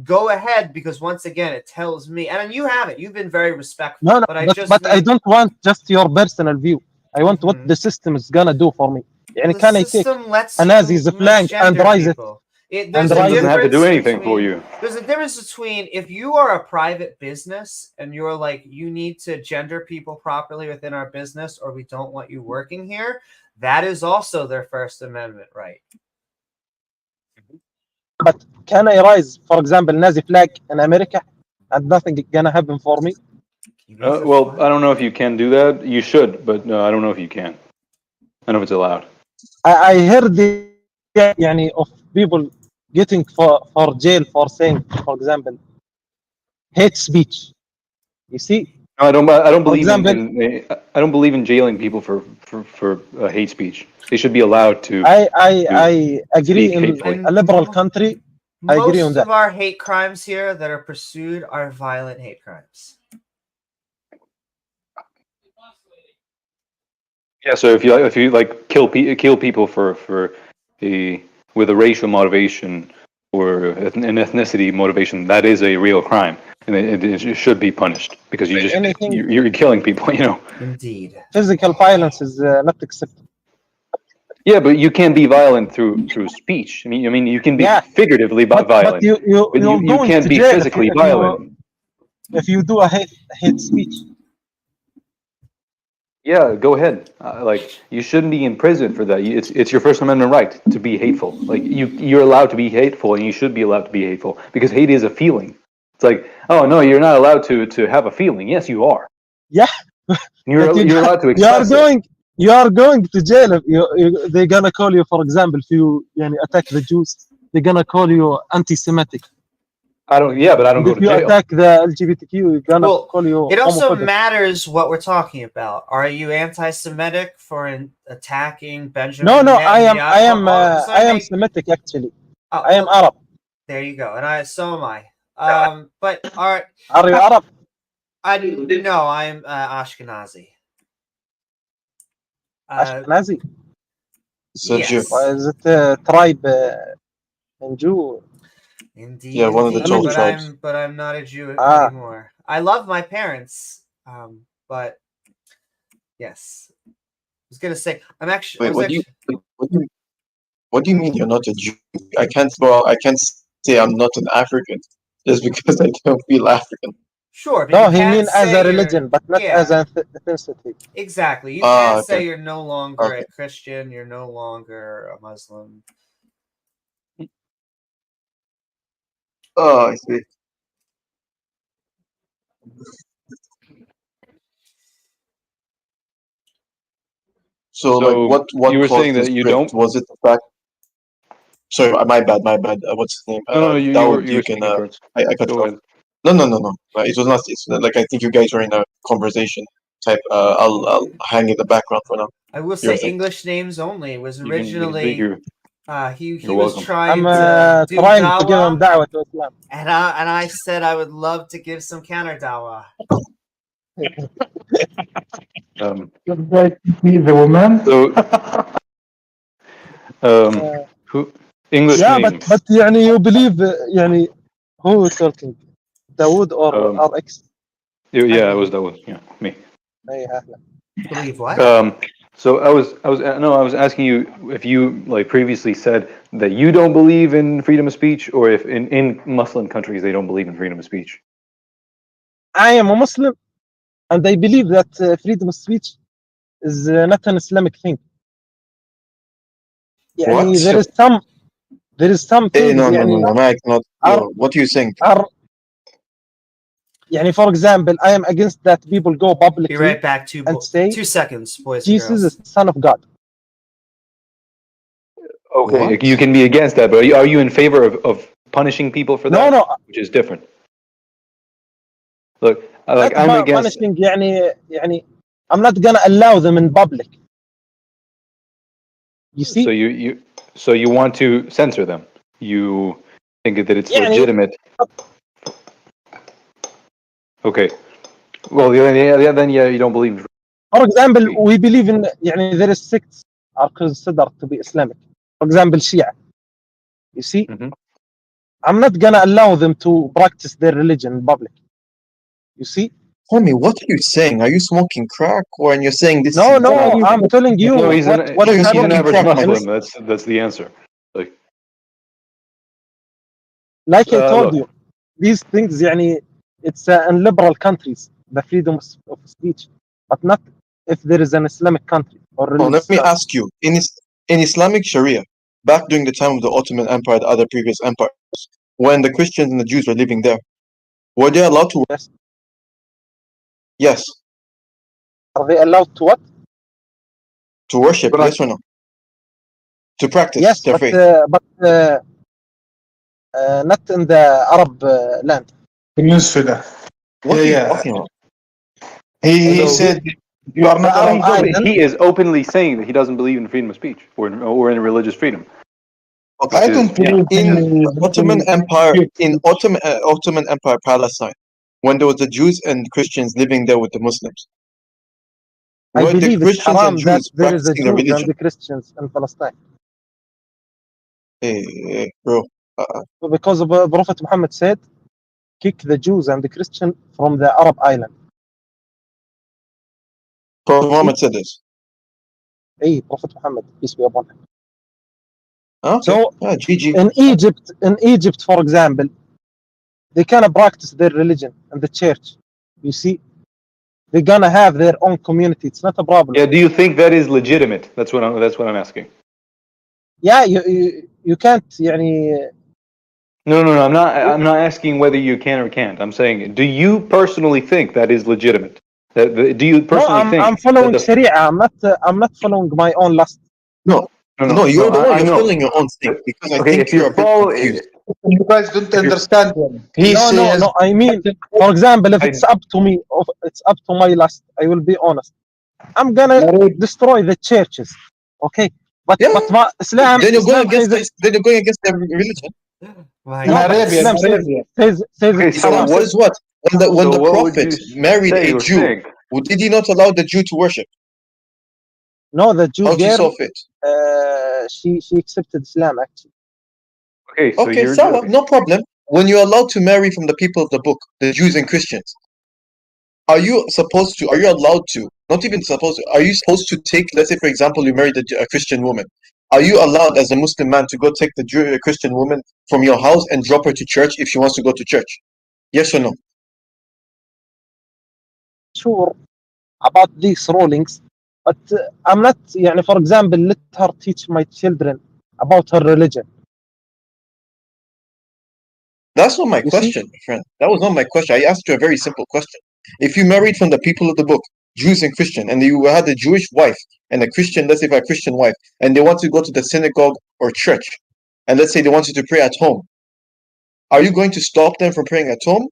go ahead, because once again, it tells me, and you have it. You've been very respectful. No, but I don't want just your personal view. I want what the system is gonna do for me. يعني the can I take system lets a Nazi's you flag and misgender rise it? people. It There's a doesn't have to do difference anything for between- you. There's a difference between if you are a private business and you're like, you need to gender people properly within our business or we don't want you working here. That is also their First Amendment right. But can I rise, for example, Nazi flag in America and nothing gonna happen for me? Well, I don't know if you can do that. You should, but no, I don't know if you can. I don't know if it's allowed. I heard يعني of people getting for jail for saying, for example, hate speech. You see? No, I don't believe example, I don't believe in jailing people for hate speech. They should be allowed to. I agree speak in hatefully. a liberal country. I agree on Most that. of our hate crimes here that are pursued are violent hate crimes. Yeah, so if you like kill people with a racial motivation or an ethnicity motivation, that is a real crime, and it should be punished because you're killing people, you know. Indeed. Physical violence is not acceptable. Yeah, but you can be violent through speech. I mean, you can be figuratively violent, but you can't be physically violent. If you do a hate speech. Yeah, go ahead. Like, you shouldn't be in prison for that. It's your First Amendment right to be hateful. Like, you're allowed to be hateful, and you should be allowed to be hateful because hate is a feeling. It's like, oh no, you're not allowed to have a feeling. Yes, you are. Yeah, you're allowed to express you are going to jail. If they're gonna call you, for example, if you attack the Jews, they're gonna call you anti-Semitic. I don't. Yeah, but I don't go to jail. If you attack the LGBTQ, you're gonna call you. It also homophobic. matters what we're talking about. Are you anti-Semitic for attacking Benjamin? No, Netanyahu? I am Semitic actually. Oh, I am Arab. There you go, and so am I. But are you Arab? No, I'm Ashkenazi. Ashkenazi. Yes. Is it a tribe and Jew? Indeed. Yeah, one of the 12 tribes. But I'm not a Jew anymore. I love my parents, but yes, I was gonna say I'm actually. Wait, what do you mean you're not a Jew? I can't say I'm not an African just because I don't feel African. Sure. No, he means as a religion, but not as an ethnicity. Exactly. You can't say you're no longer a Christian. You're no longer a Muslim. Oh, I see. So like what you were caused saying this that you drift? don't. Was it the fact? Sorry, my bad. What's his name? No, you Daud, were you can. speaking first. I cut you Go off. ahead. No. It was not. It's like I think you guys were in a conversation type. I'll hang in the background for now. I will Your say thing. English names only. It was You can speak originally your. he You're was welcome. trying I'm to do trying to give him Dawah, da'wah to Islam. and I said I would love to give some counter Dawah. The woman. So, who English Yeah, names? but يعني you believe يعني who talking Dawood or RX? Yeah, it was that was me. أي أهلا. Believe what? So I was asking you if you like previously said that you don't believe in freedom of speech, or if in Muslim countries they don't believe in freedom of speech. I am a Muslim and I believe that freedom of speech is not an Islamic thing. يعني What? there is some Hey, things no. يعني Mike, not. are, Yo, what do you think? are يعني for example I am against that people go Be publicly right back. and say 2 seconds, boys and Jesus girls. is the son of God. Okay, What? you can be against that, but are you in favor of punishing people for that? No, Which is different. Look, like not I'm against. punishing يعني I'm not gonna allow them in public. You see? So you want to censor them. You think that it's يعني legitimate. Okay. Well, then you don't believe. for example we believe in يعني there is sects are considered to be Islamic. For example Shia. You see? Mhm. I'm not gonna allow them to practice their religion in public. You see? Homie, what are you saying? Are you smoking crack, or and you're saying this? No, is Islam? I'm telling you No, he's what No, you're he's an smoking average crack, my Muslim. friend. That's the answer. like I told Look. you, these things يعني it's in liberal countries the freedom of speech, but not if there is an Islamic country or No, religious let me country. ask you. In Islamic Sharia, back during the time of the Ottoman Empire, the other previous empires, when the Christians and the Jews were living there, were they allowed to? Yes. Yes. Are they allowed to what? To worship? Yes or no? To practice Yes, their but faith. not in the Arab land. Peninsula. What are you Yeah. talking about? He said you are not allowed. He is openly saying that he doesn't believe in freedom of speech or in religious freedom. Okay. I don't believe In Ottoman Empire, Ottoman Empire, Palestine, when there was the Jews and Christians living there with the Muslims, I were the believe it's Christians and haram that Jews there is a practicing the Jews and religion? the Christians in Palestine. Hey, bro. Because of Prophet Muhammad said, kick the Jews and the Christian from the Arab island. Prophet Muhammad said this. Hey, Prophet Muhammad, peace be upon him. Okay. So GG. in Egypt, for example, they cannot practice their religion in the church. You see, they're gonna have their own community. It's not a problem. Yeah. Do you think that is legitimate? That's what I'm asking. Yeah, you can't. يعني, No. I'm not asking whether you can or can't. I'm saying, do you personally think that is legitimate? Do you personally think? I'm following Sharia. I'm not following my own lust. No, you're the one. You're following your own thing because I think you're a bit confused. You guys don't understand him. He says. No. I mean, for example, if it's up to me, if it's up to my lust, I will be honest. I'm gonna destroy the churches. Okay, but Islam. Then you're Islam going against their religion. My No, but goodness. Islam says it's so haram. Says what? When the what would Prophet you married say a or Jew, think? did he not allow the Jew to worship? No, the Jew How she saw girl, fit. she accepted Islam actually. Okay, so Okay, you're Sawa, no problem. When you're allowed to marry from the people of the book, the Jews and Christians, are you allowed to, not even supposed to, are you supposed to take, let's say for example, you married a Christian woman. Are you allowed as a Muslim man to go take the Christian woman from your house and drop her to church if she wants to go to church? Yes or no? Sure about these rulings, but I'm not. يعني, for example, let her teach my children about her religion. That's not my You see? question, my friend. That was not my question. I asked you a very simple question. If you married from the people of the book, Jews and Christian, and you had a Jewish wife and a Christian, let's say a Christian wife, and they want to go to the synagogue or church, and let's say they want you to pray at home, are you going to stop them from praying at home?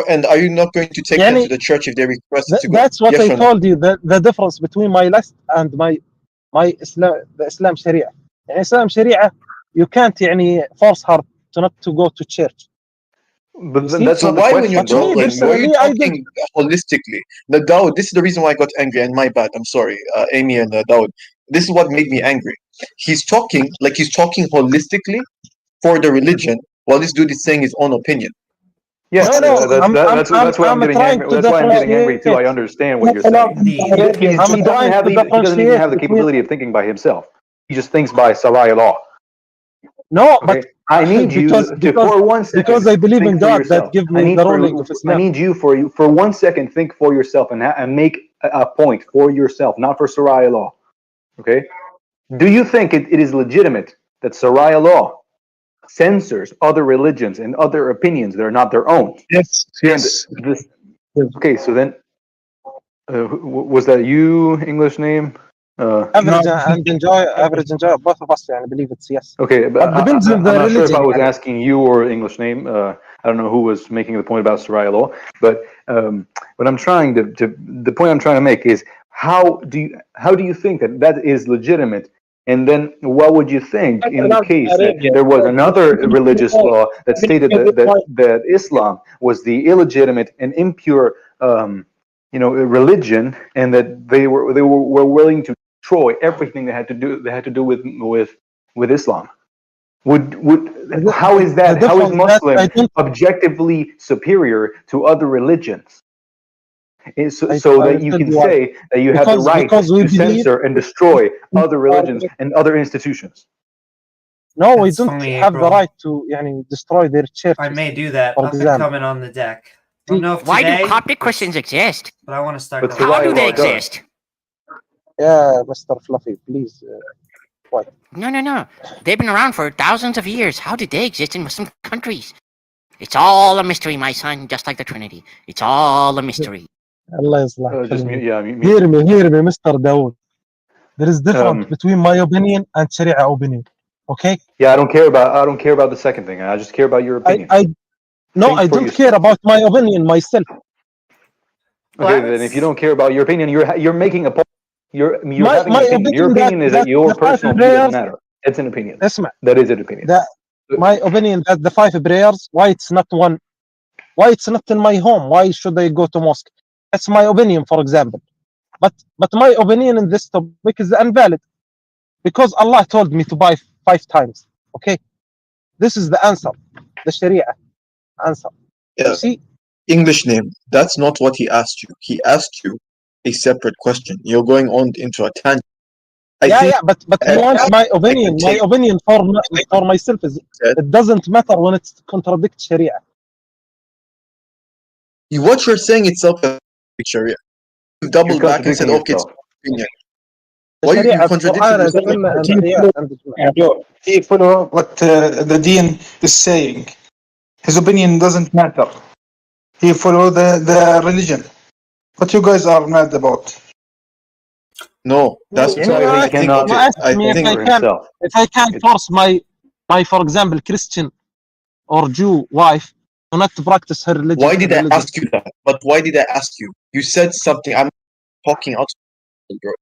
And are you not going to take them to the church if they request to go? That's what Yes I or no? told you, the difference between my list and my Islam, the Islam Sharia. يعني Islam Sharia, you can't يعني force her to not to go to church. But then see? that's So not the why, question, when you're bro. talking, Like, why are you personally, I did. talking holistically? The Dawood, this is the reason why I got angry, and my bad. I'm sorry, Amy and Dawood. This is what made me angry. He's talking like he's talking holistically for the religion, while this dude is saying his own opinion. yeah, No, that's why I'm getting trying angry. to That's why I'm getting angry too. I differentiate. understand what you're saying. Indeed. He I'm doesn't trying have to he doesn't even have the differentiate between. capability of thinking by himself. He just thinks by Sarai law. No, Okay, but I need you to for 1 second because I believe think in for God yourself. that give I me need the for ruling of I Islam. need you for 1 second think for yourself and make a point for yourself, not for Sharia law. Okay, do you think it is legitimate that Sharia law censors other religions and other opinions that are not their own? Yes, yes. And this, okay, so then was that you English name? Average and enjoy. Both of us, I believe it's yes. Okay, But but depends on the I'm not sure if I religion. was asking you or English name. I don't know who was making the point about Sharia law, but what I'm trying to the point I'm trying to make is how do you think that is legitimate? And then what would you think in the case that there was another religious law that stated that Islam was the illegitimate and impure religion, and that they were willing to destroy everything that had to do with Islam? How is Muslim objectively superior to other religions? So that you can say that you have the right to censor and destroy other religions and other institutions. No, we That's don't funny, have the April. right to destroy their churches. I may do that. for Up and example. coming on the deck. I don't know if Why today, do Coptic Christians exist? but I want to start. But the How do they Sharia law does. exist? Yeah, Mr. Fluffy, please. No. They've been around for thousands of years. How did they exist in Muslim countries? It's all a mystery, my son, just like the Trinity. It's all a mystery. Allah Islam. Just mute, yeah. Hear me, Mr. Dawood. There is difference between my opinion and Sharia opinion. Okay? Yeah, I don't care about the second thing. I just care about your opinion. I don't care about my opinion myself. Okay, then if you don't care about your opinion, you're making a point. You're having an opinion. Your opinion is that your personal view doesn't matter. It's an opinion. That is an opinion. My opinion that the 5 prayers, why it's not in my home? Why should I go to mosque? That's my opinion, for example. But my opinion in this topic is invalid because Allah told me to buy 5 times. Okay, this is the answer, the Sharia answer. Yeah. You see, English name. That's not what he asked you. He asked you a separate question. You're going on into a tangent. but he wants my opinion. My opinion for myself is it doesn't matter when it contradicts Sharia. What you're saying itself is Sharia. You doubled back and said, okay, it's opinion. Why you contradicted yourself? He follow what the Dean is saying. His opinion doesn't matter. He follow the religion. What you guys are mad about? No, that's why he cannot. If I can force my, for example, Christian or Jew wife to not practice her religion. Why did I ask you that? But why did I ask you? You said something. I'm talking out, bro.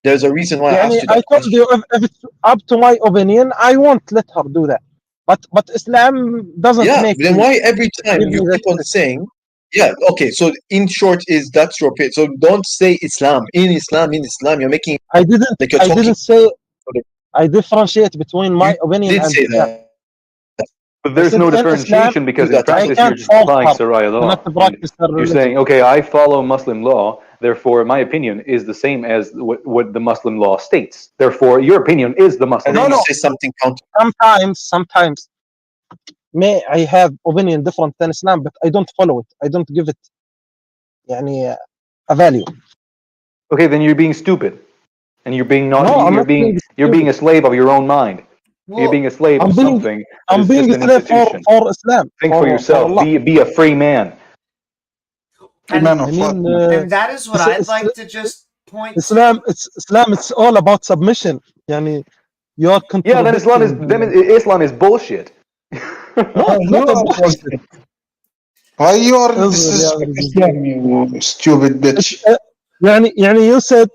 There's a reason why I asked you that. I told you if it's up to my opinion, I won't let her do that. But Islam doesn't make. Then why every time you keep on saying? Yeah, okay, so in short is that's your opinion. So don't say Islam. In Islam, you're making I didn't say I differentiate between my opinion and say that. But there's no differentiation because in practice you're just applying Sharia law. You're saying, okay, I follow Muslim law, therefore my opinion is the same as what the Muslim law states. Therefore your opinion is the Muslim law. No. Say something counter. Sometimes may I have opinion different than Islam, but I don't follow it. I don't give it a value. Okay, then you're being stupid. And you're being you're being a slave of your own mind. You're being a slave I'm of being- something. I'm It's being just a an slave institution. for Islam. Think for yourself. Allah. Be a free man. And, Man I of mean, what? and that is what I'd like to just point Islam. to. Islam. It's all about submission. Yani, you are Yeah, then contradicting. Islam is bullshit. No, it's not a bullshit. Why you are اصبر يا disrespect رجل. Islam, you stupid bitch? يعني you said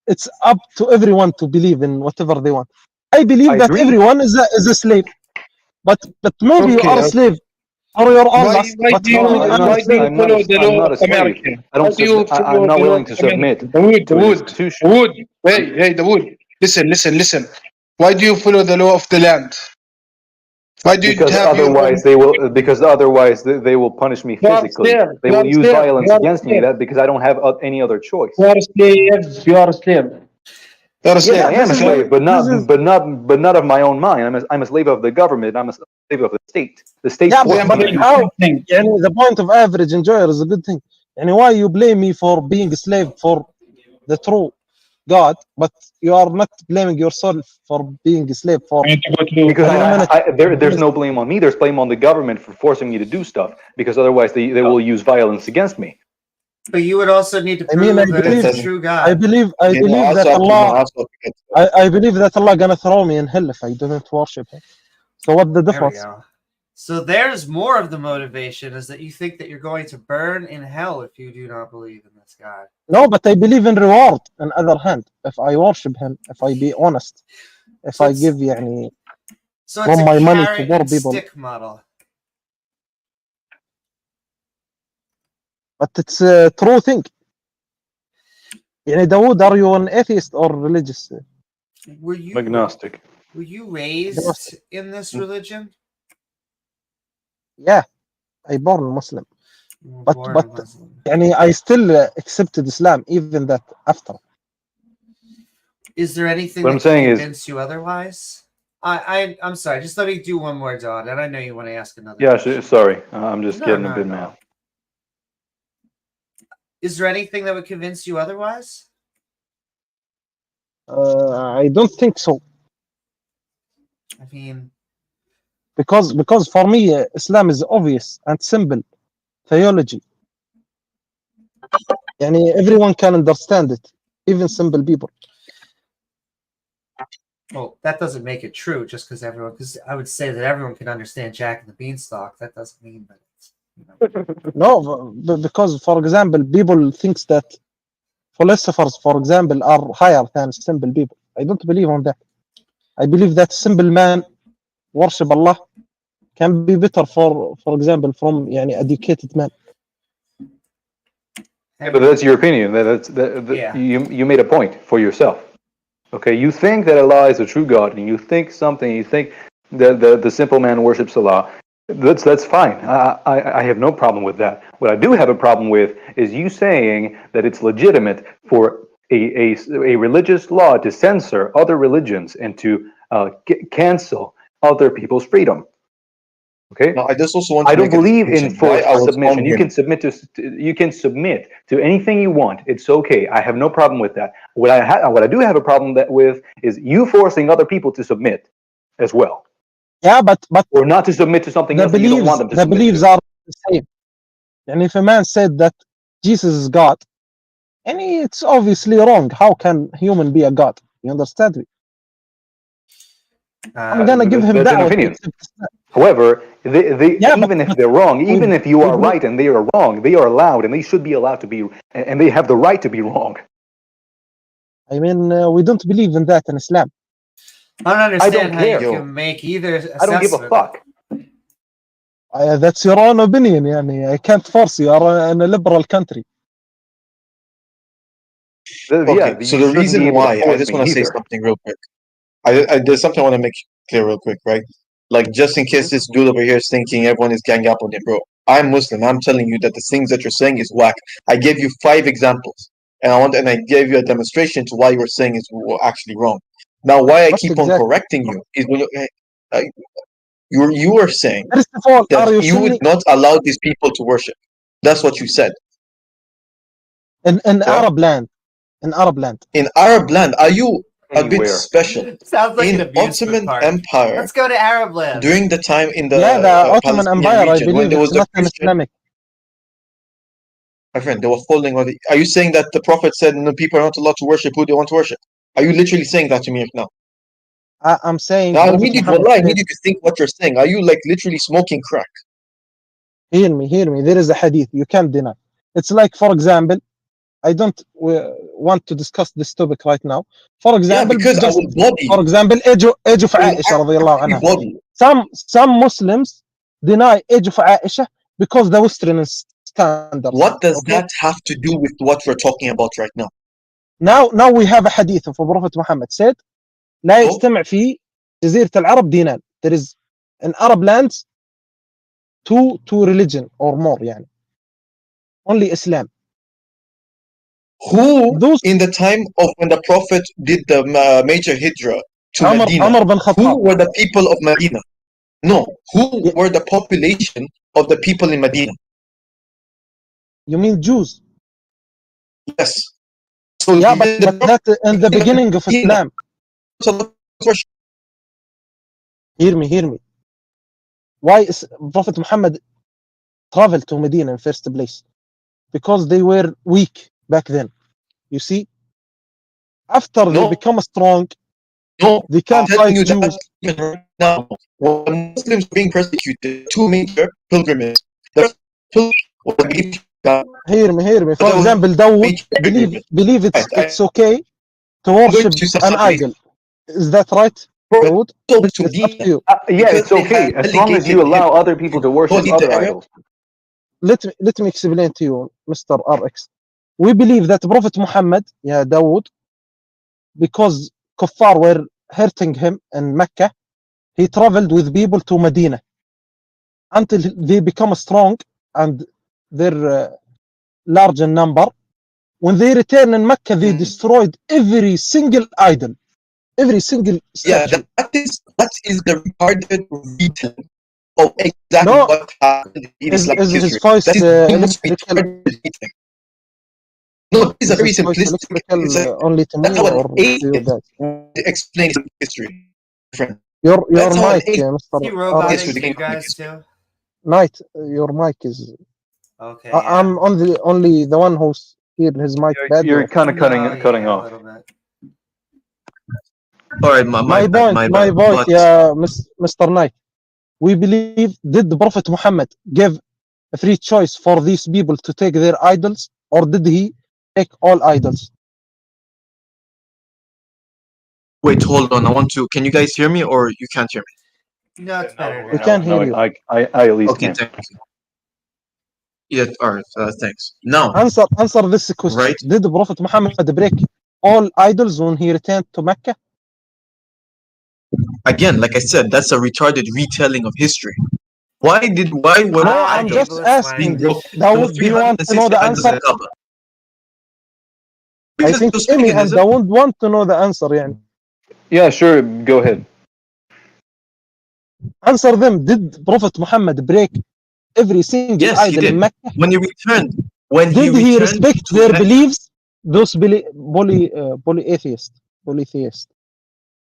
it's up to everyone to believe in whatever they want. I believe I that agree. everyone is a slave, but maybe you are a slave for your own Why, lust. why But do you, for me, I'm why a do you slave. follow the I'm law not a of slave. America? I don't Why do you submit. follow I'm not the law willing of to submit America? to an institution. Dawood, hey, Dawood, listen. Why do you follow the law of the land? Why do you Because have your otherwise they will. Because otherwise they will punish me You are a physically. slave. They You are will a use slave. violence You are a against me. slave. That because I don't have any other choice. You are a slave. You are a slave. You are a slave. Yes, I am a This is- slave, but this is- not of my own mind. I'm a slave of the government. I'm a slave of the state. The state Yeah, forces but me to do how? يعني the point of average enjoyer is a good thing. And why you blame me for being a slave for the true God, but you are not blaming yourself for being a slave for because humanity. there's no blame on me. There's blame on the government for forcing me to do stuff. Because otherwise they will use violence against me. But you would also need to I prove mean, I that believe, it's a true God. I believe that Allah, I believe that Allah gonna throw me in hell if I don't worship Him. So what the There we difference? go. So there's more of the motivation is that you think that you're going to burn in hell if you do not believe in this God. No, but I believe in reward. On other hand, if I worship Him, if I be honest, if I give يعني So it's from a my money to carrot poor and people, stick model. but it's a true thing. يعني Dawood, are you an atheist or religious? Were you Agnostic. Were you raised in this religion? Yeah, I born Muslim. You were But born a Muslim. يعني I still accepted Islam even that after. Is there anything What that I'm saying can is- convince you otherwise? I'm sorry. Just let me do one more, Don, and I know you want to ask another. Yeah, question. sorry. I'm just No, getting no, a bit no. mad. Is there anything that would convince you otherwise? I don't think so. I mean, Because for me, Islam is obvious and simple theology. يعني everyone can understand it, even simple people. well, that doesn't make it true just because everyone. Because I would say that everyone can understand Jack and the Beanstalk. That doesn't mean that it's. No, because for example, people thinks that philosophers, for example, are higher than simple people. I don't believe on that. I believe that simple man worship Allah can be better for example from يعني educated man. Yeah, but that's your opinion. Yeah. You made a point for yourself. Okay, you think that Allah is a true God, and you think something. You think that the simple man worships Allah. That's fine. I have no problem with that. What I do have a problem with is you saying that it's legitimate for a religious law to censor other religions and to cancel other people's freedom. Okay. No, I just also want to I don't make a believe in distinction why I forced was submission. on You him. can submit to anything you want. It's okay. I have no problem with that. What I do have a problem with is you forcing other people to submit as well. Yeah, but or not to submit to something else that you don't want them to the submit beliefs to. are the same. And if a man said that Jesus is God, and it's obviously wrong. How can human be a god? You understand me? I'm gonna give him That's an da'wah to opinion. accept Islam. However, Yeah, even if they're wrong, even if you are right and they are wrong, they are allowed and they should be allowed to be, and they have the right to be wrong. I mean, we don't believe in that in Islam. I don't understand how care. you can make either assessment. I don't give a fuck. That's your own opinion. Yani. I can't force you. You're in a liberal country. Okay, so the reason why, I just want to say something real quick. There's something I want to make clear real quick, right? Like, just in case this dude over here is thinking everyone is gang up on him, bro. I'm Muslim. I'm telling you that the things that you're saying is whack. I gave you 5 examples, and I gave you a demonstration to why you were saying is actually wrong. Now, why I keep on correcting you is when you were saying that you would not allow these people to worship. That's what you said. In Arab land. In Arab land. In Arab land, are you a bit anywhere. special. Sounds like an In amusement Ottoman park. Empire, Let's go to Arab land. during the time in the Yeah, the Ottoman Palestinian Empire, I region, when believe there it's was a not an Christian, Islamic. my friend, they were following. Are you saying that the Prophet said no, people are not allowed to worship who they want to worship? Are you literally saying that to me right now? I'm saying Now I Prophet need you, Muhammad wallah, I said, need you to think what you're saying. Are you like literally smoking crack? hear me. There is a hadith you can't deny. It's like, for example, I don't want to discuss this topic right now. For Yeah, example, because I will body for you. example, age of I will Aisha radiallahu actually anha. body you. Some Muslims deny age of Aisha because the Western standards. What does Okay? that have to do with what we're talking about right now? Now we have a hadith of Prophet Muhammad said, لا Oh, يجتمع في جزيرة العرب دينان. There is in Arab lands two religion or more يعني. Only Islam. who Those in the time of when the Prophet did the major hijrah to Medina, Umar bin who Khattab. were the people of Medina? No, who Yeah, were the population of the people in Medina? you mean Jews? Yes. So Yeah, did the but Prophet that in the beginning of Medina? Islam. Hear me. Why is Prophet Muhammad traveled to Medina in first place? Because they were weak back then. You see, after they No, become strong, no. they I'm can't telling fight you Jews. that even right now, when Muslims were being persecuted, two major pilgrimages. The first pilgrimage was the belief that Hear me. For there was example, Dawood major pilgrimage. believe Right, it's okay to I'm going worship to say an something. idol. Is that right, Bro, Dawood? told to It's up be to you. Yeah, because it's they okay had as long as you delegated him allow other people to to go worship lead the other Arab. idols. Let me explain to you, Mr. RX. We believe that Prophet Muhammad, yeah, Dawood, because kuffar were hurting him in Mecca, he traveled with people to Medina until they become strong and they're large in number. When they return in Mecca, they destroyed every single idol, every single statue. Yeah, that is the retarded retelling of exactly No, what happened in Islamic is his history. voice That is the most electrical? retarded retelling. No, this is a Is very his voice simplistic. It's like electrical only to that's me how an or to you atheist guys? would explain Islamic history, friend. Your That's how an mic, atheist Mr. See RX. robotic would to you explain Islamic guys history. too? Knight, your mic is. Okay, yeah. I'm only the one who's hear his mic bad. You're kind of No, cutting yeah, a off. little bit. All right, my bad. Point, yeah, Mr. Knight. We believe did the Prophet Muhammad give a free choice for these people to take their idols, or did he take all idols? Wait, hold on. I want to. Can you guys hear me, or you can't hear me? No, it's better We now. can't hear you. I at least Okay, can. thank you. Yeah, all right. Thanks. Now, Answer this question. right? Did the Prophet Muhammad break all idols when he returned to Mecca? Again, like I said, that's a retarded retelling of history. Why were No, I I'm gave just it asking. language. There were Dawood, do you want to know 360 the idols in answer? the Kaaba. I Because think it was Amy and paganism. Dawood want to know the answer. يعني. Yeah, sure. Go ahead. Answer them. Did Prophet Muhammad break every single Yes, he idol did. in Mecca? When he returned Did he respect to their Mecca, beliefs? Those polytheist.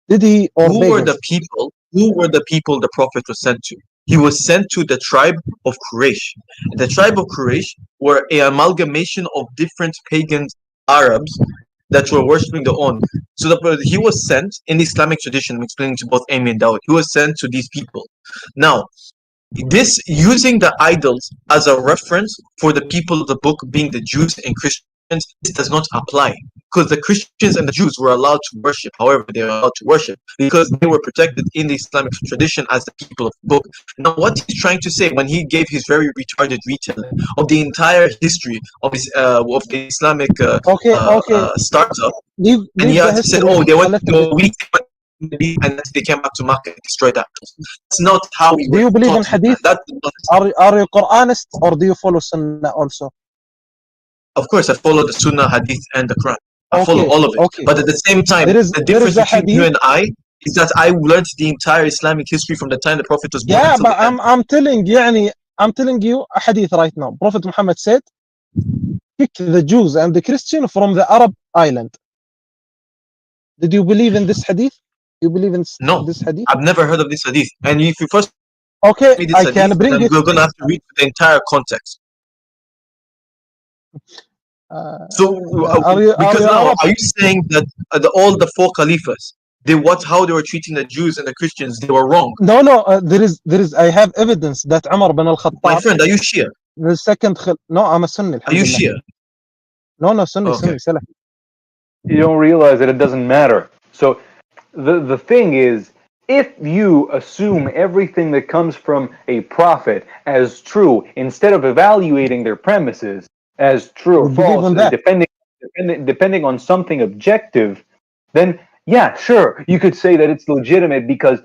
Did he or who were the pagans? people? Who were the people the Prophet was sent to? He was sent to the tribe of Quraysh. The tribe of Quraysh were an amalgamation of different pagan Arabs that were worshipping their own. So he was sent in the Islamic tradition. I'm explaining to both Amy and Dawah. He was sent to these people. Now, this using the idols as a reference for the people of the book being the Jews and Christians, this does not apply because the Christians and the Jews were allowed to worship however they were allowed to worship because they were protected in the Islamic tradition as the people of the book. Now, what he's trying to say when he gave his very retarded retelling of the entire history of the Islamic Okay. startup, and he Leave the had said, history "Oh, of they went a to little a bit. week." And they came back to Makkah and destroyed that. That's not how we Do were you believe in taught. Hadith? Are you Quranist or do you follow Sunnah also? Of course, I follow the Sunnah, Hadith, and the Quran. I follow all of it. Okay. But at the same time, the difference between you and I is that I learned the entire Islamic history from the time the Prophet was born Yeah, until but the end. I'm telling you a hadith right now. Prophet Muhammad said, kick the Jews and the Christian from the Arab island. Did you believe in this hadith? You believe in No, this hadith? I've never heard of this hadith. And if you first Okay, read this I hadith, can bring then it. we're going to have to read the entire context. So, Are you because now, Arab? are you saying that all the four caliphs, how they were treating the Jews and the Christians, they were wrong? No, there is. I have evidence that Umar bin My al-Khattab, friend, are you Shia? the second. No, I'm a Sunni. Are you Alhamdulillah. Shia? No, Sunni, Okay. Sunni, Salafi. You don't realize that it doesn't matter. So the thing is, if you assume everything that comes from a prophet as true, instead of evaluating their premises as true or You believe false, in that? depending on something objective, then yeah, sure, you could say that it's legitimate because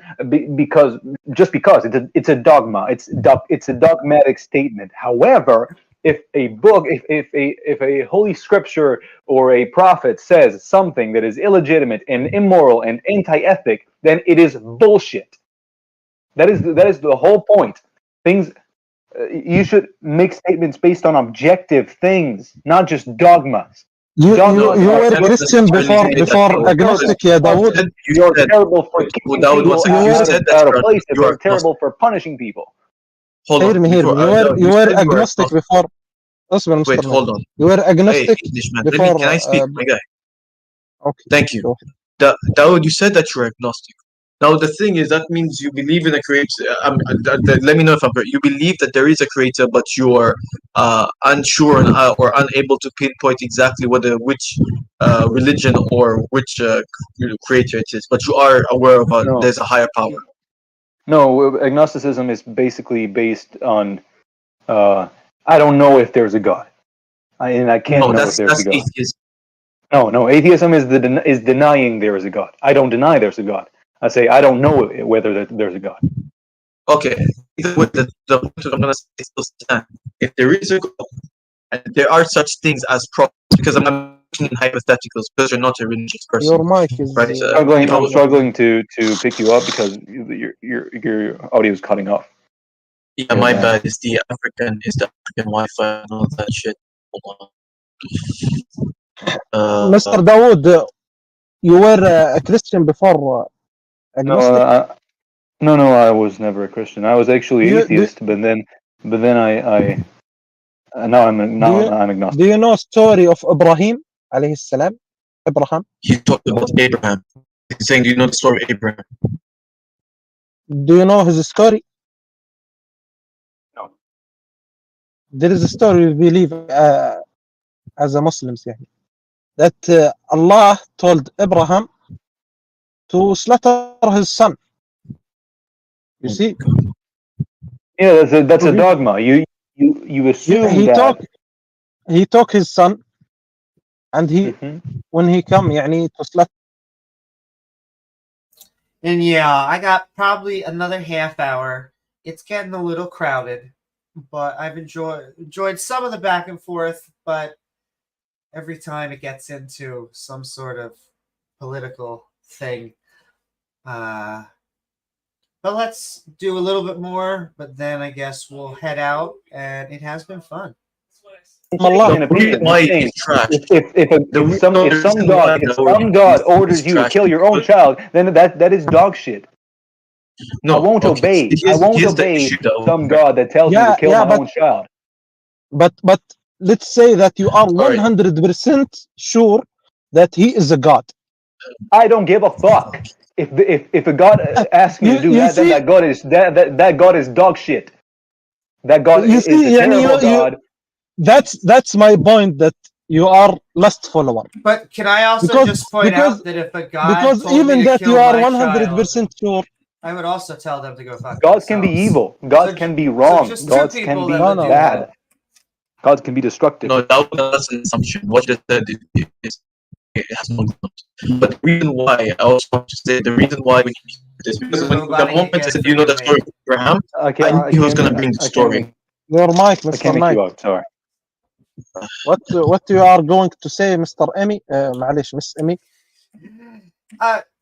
it's a dogma, it's a dogmatic statement. However, if a book, if a holy scripture or a prophet says something that is illegitimate and immoral and anti-ethic, then it is bullshit. That is the whole point. Things you should make statements based on objective things, not just dogmas. You Dogmas were are a Christian before agnostic, yeah, Dawood. You're terrible for kicking people out of places. You're terrible for punishing people. Hold on. Hear me. You were agnostic before. Wait, hold on. You were agnostic Hey, Englishman, before. can I speak, my guy? Okay. Thank you. Dawood, you said that you're agnostic. Now, the thing is, that means you believe in a creator. Let me know if I'm correct. You believe that there is a creator, but you are unsure or unable to pinpoint exactly which religion or which creator it is. But you are aware of there's a higher power. No, agnosticism is basically based on I don't know if there's a God, and I can't know if there's a God. Atheism. No, atheism is denying there is a God. I don't deny there's a God. I say I don't know whether there's a God. Okay, either way, the point I'm gonna say still stand. If there is a God, and there are such things as prophets, because I'm not making hypotheticals, because you're not a religious person. Your mic is right? I'm struggling to pick you up because your audio is cutting off. Yeah, my bad. It's the African Wi-Fi and all that shit. Hold on. Mr. Dawood, you were a Christian before agnostic? No, I was never a Christian. I was actually atheist, but then I now I'm agnostic. Do you know story of Ibrahim alayhi salam? Abraham? He talked about Abraham. He's saying, do you know the story of Abraham? Do you know his story? No. There is a story we believe as a Muslims, that Allah told Abraham to slaughter his son. You see? Yeah, that's a dogma. You assume he took his son, and when he come, to slaughter. And yeah, I got probably another half hour. It's getting a little crowded, but I've enjoyed some of the back and forth, but every time it gets into some sort of political thing. But let's do a little bit more, but then I guess we'll head out, and it has been fun. If some god orders you to kill your own child, then that is dog shit. No, I won't obey. I won't obey some god that tells me to kill my own child. But let's say that you are 100% sure that he is a god. I don't give a fuck. If a god asks me to do that, then that god is dog shit. That god is a terrible god. That's my point, that you are lust follower. But can I also just point out that if a god told even me to that kill you are my 100% sure, I would also tell them to go fuck gods can be evil. Gods can be wrong. Gods can be bad. Gods can be destructive. No, that's an assumption. What you said is it has no ground. But the reason why I also want to say we need this, because when the moment I said, you know the story of Abraham, I knew he was going to bring the story. Your mic, Mr. I can't make you out. Sorry. What you are going to say, Mr. Emmy? معلش, Miss Emmy.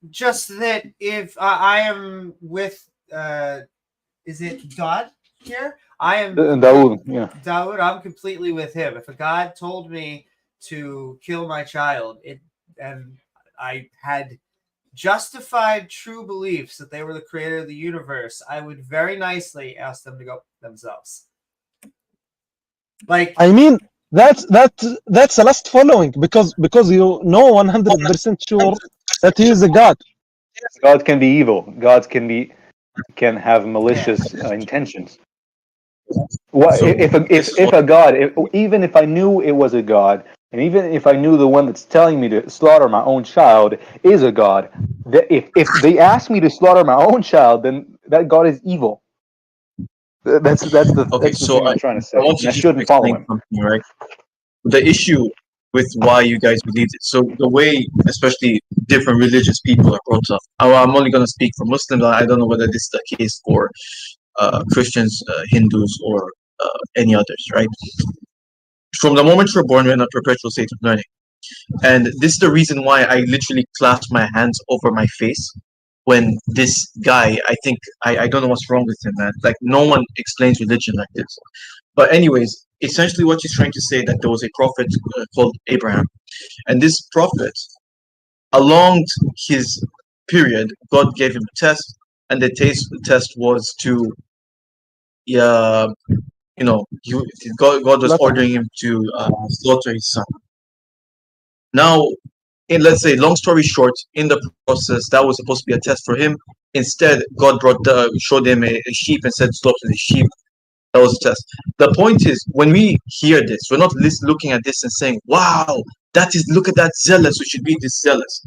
Just that if I am with, is it God here? I am Dawood. Yeah. Dawood. I'm completely with him. If a god told me to kill my child, and I had justified true beliefs that they were the creator of the universe, I would very nicely ask them to go themselves. Like, I mean, that's a last following because you know 100% sure that he is a god. God can be evil. God can have malicious intentions. What So, if a god, even if I knew it was a god, and even if I knew the one that's telling me to slaughter my own child is a god, that if they ask me to slaughter my own child, then that god is evil. That's the thing I'm trying to say. I want you I to shouldn't follow explain him. something, right? The issue with why you guys believe it. So the way, especially different religious people are brought up. I'm only going to speak for Muslims. I don't know whether this is the case for Christians, Hindus, or any others, right? From the moment you're born, you're in a perpetual state of learning. And this is the reason why I literally clasp my hands over my face when this guy, I don't know what's wrong with him, man. Like, no one explains religion like this. But anyways, essentially what he's trying to say that there was a prophet called Abraham. And this prophet, along his period, God gave him a test. And the test was to, God was ordering him to slaughter his son. Now, let's say, long story short, in the process, that was supposed to be a test for him. Instead, God showed him a sheep and said, slaughter the sheep. That was a test. The point is, when we hear this, we're not looking at this and saying, wow, look at that zealous, we should be this zealous.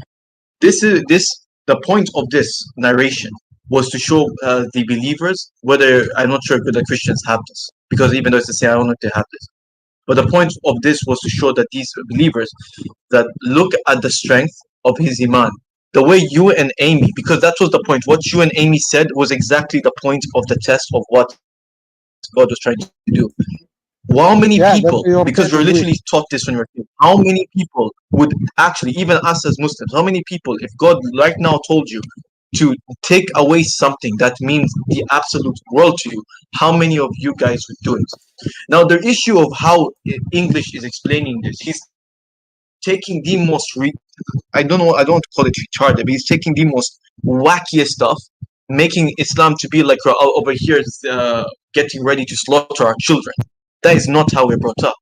The point of this narration was to show the believers, whether, I'm not sure if the Christians have this, because even though it's the same, I don't know if they have this. But the point of this was to show that these believers that look at the strength of his iman. The way you and Amy, because that was the point, what you and Amy said was exactly the point of the test of what God was trying to do. How many people, because we're literally taught this when we're kids, how many people would actually, even us as Muslims, how many people, if God right now told you to take away something that means the absolute world to you, how many of you guys would do it? Now, the issue of how English is explaining this, he's taking the most, I don't want to call it retarded, but he's taking the most wackiest stuff, making Islam to be like over here getting ready to slaughter our children. That is not how we're brought up.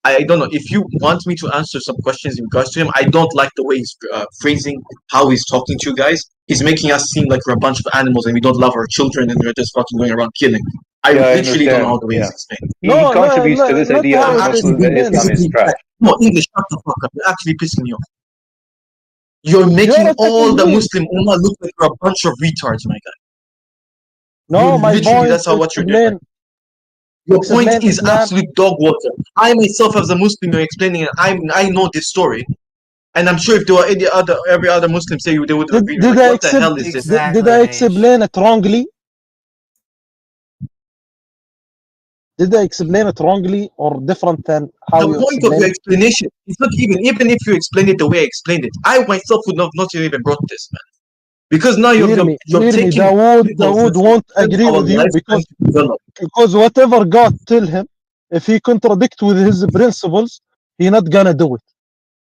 I don't know. If you want me to answer some questions in regards to him, I don't like the way he's phrasing how he's talking to you guys. He's making us seem like we're a bunch of animals and we don't love our children and we're just fucking going around killing. I literally don't know how the way he's explaining. He contributes to this idea that Islam is trash. No, English, shut the fuck up. You're actually pissing me off. You're making all the Muslim Ummah look like we're a bunch of retards, my guy. No, my point that's what you're doing. Your point is absolute dog water. I myself, as a Muslim, you're explaining it. I know this story, and I'm sure if there were every other Muslim say they would agree. Like, what the hell is this? Did I explain it wrongly? Did I explain it wrongly or different than how you explained it? The point of your explanation is not even if you explain it the way I explained it, I myself would not even brought this, man. Because now you're taking... Dawood won't agree with you because whatever God tell him, if he contradict with his principles, he's not gonna do it.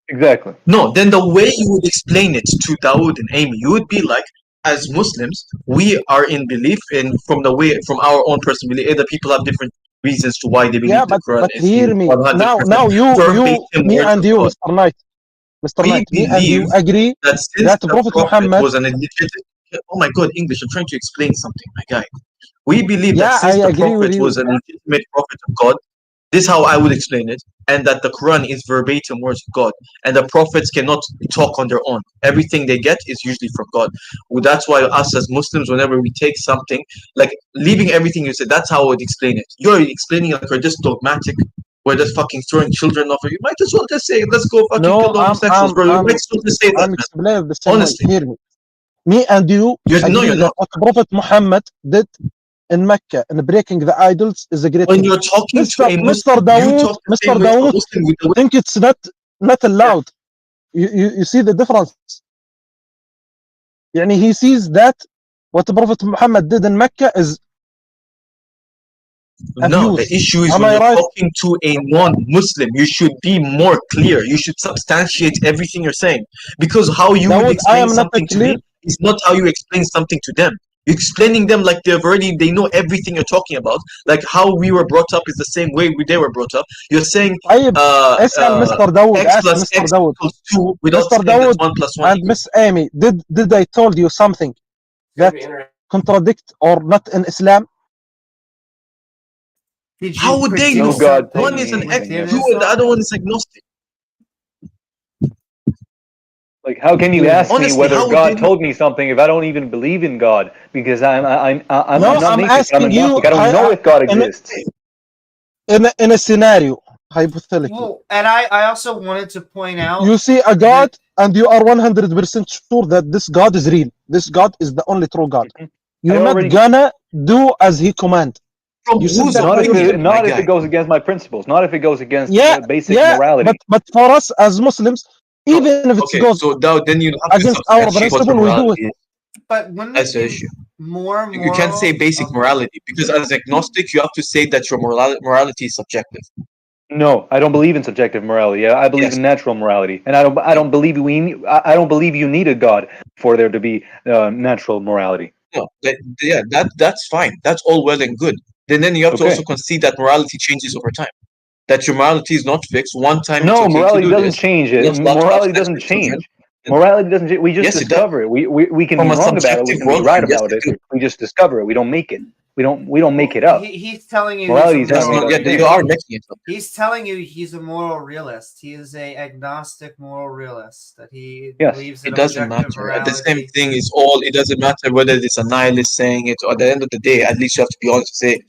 Exactly. No, then the way you would explain it to Dawood and Amy, you would be like, as Muslims, we are in belief in from our own personal belief. Other people have different reasons to why they believe the Quran but is hear me. Now you me and you, Mr. Knight. Mr. Knight, me and you agree that Prophet Muhammad was an legitimate... Oh my God, English! I'm trying to explain something, my guy. We believe that since the Prophet was a legitimate prophet of God, this is how I would explain it, and that the Quran is verbatim words of God, and the prophets cannot talk on their own. Everything they get is usually from God. Well, that's why us as Muslims, whenever we take something, like leaving everything you said, that's how I would explain it. You're explaining like we're just dogmatic. We're just fucking throwing children off. You might as well just say, let's go fucking kill homosexuals, bro. You might as well just say that, man. Honestly. Hear me. Me and you agree that what Prophet Muhammad did in Mecca and breaking the idols is a great when thing. You're talking to a Mr. Dawood, think it's not allowed. You see the difference. Yani he sees that what Prophet Muhammad did in Mecca is No, the abuse. issue is Am when I you're right? talking to a non-Muslim, you should be more clear. You should substantiate everything you're saying. Because how you would Dawood, I explain am not something to clear. me is not how you explain something to them. You're explaining them like they know everything you're talking about. Like how we were brought up is the same way they were brought up. You're saying طيب اسأل مستر داوود. x Ask plus Mr. x Dawood. equals 2 without Mr. saying that Dawood 1 plus 1 and equals Miss Amy, did I told you something that contradict or not in Islam? Did How you would they predict know? No God told One me is an something anything. within X2 and the Islam? other one is agnostic. Like, how can you ask me Honestly, whether how would they God know? told me something if I don't even believe in God? Because I'm No, not I'm atheist, I'm asking you agnostic. I don't know if God exists. in a scenario, hypothetically. Well, and I also wanted to point out You see a God and you are 100% sure that this God is real. This God is the only true God. You're not already- gonna do as he command. From You whose sit down. opinion, my Not if guy? it goes against my principles. Not if it goes against Yeah, basic yeah, morality. but for us as Muslims, No, even if it okay, goes so now then you have to against our substantiate what principle, we do it. morality is. but wouldn't That's it the be issue. more moral? You can't say basic Okay. morality because as agnostic, you have to say that your morality is subjective. No, I don't believe in subjective morality. I believe Yes. in natural morality, and I don't believe I don't believe you need a God for there to be natural morality. No, that's fine. That's all well and good. Then you have to Okay. also concede that morality changes over time. That your morality is not fixed. One time No, it's okay morality to do doesn't this. change You're it. not allowed to have Morality sex doesn't with children. change. Morality doesn't change. We just Yes, it does. discover it. We can From be a wrong about it. We subjective can be worldview, right yes, about they it. do. We just discover it. We don't make it. We don't make it up. He's telling you Morality he's is a That's not made moral, not. up Yeah, thing. you are making it up. he's telling you he's a moral realist. He is a agnostic moral realist that he Yes. believes in It doesn't objective matter. At the same morality. thing is all. It doesn't matter whether it's a nihilist saying it or at the end of the day, at least you have to be honest and say,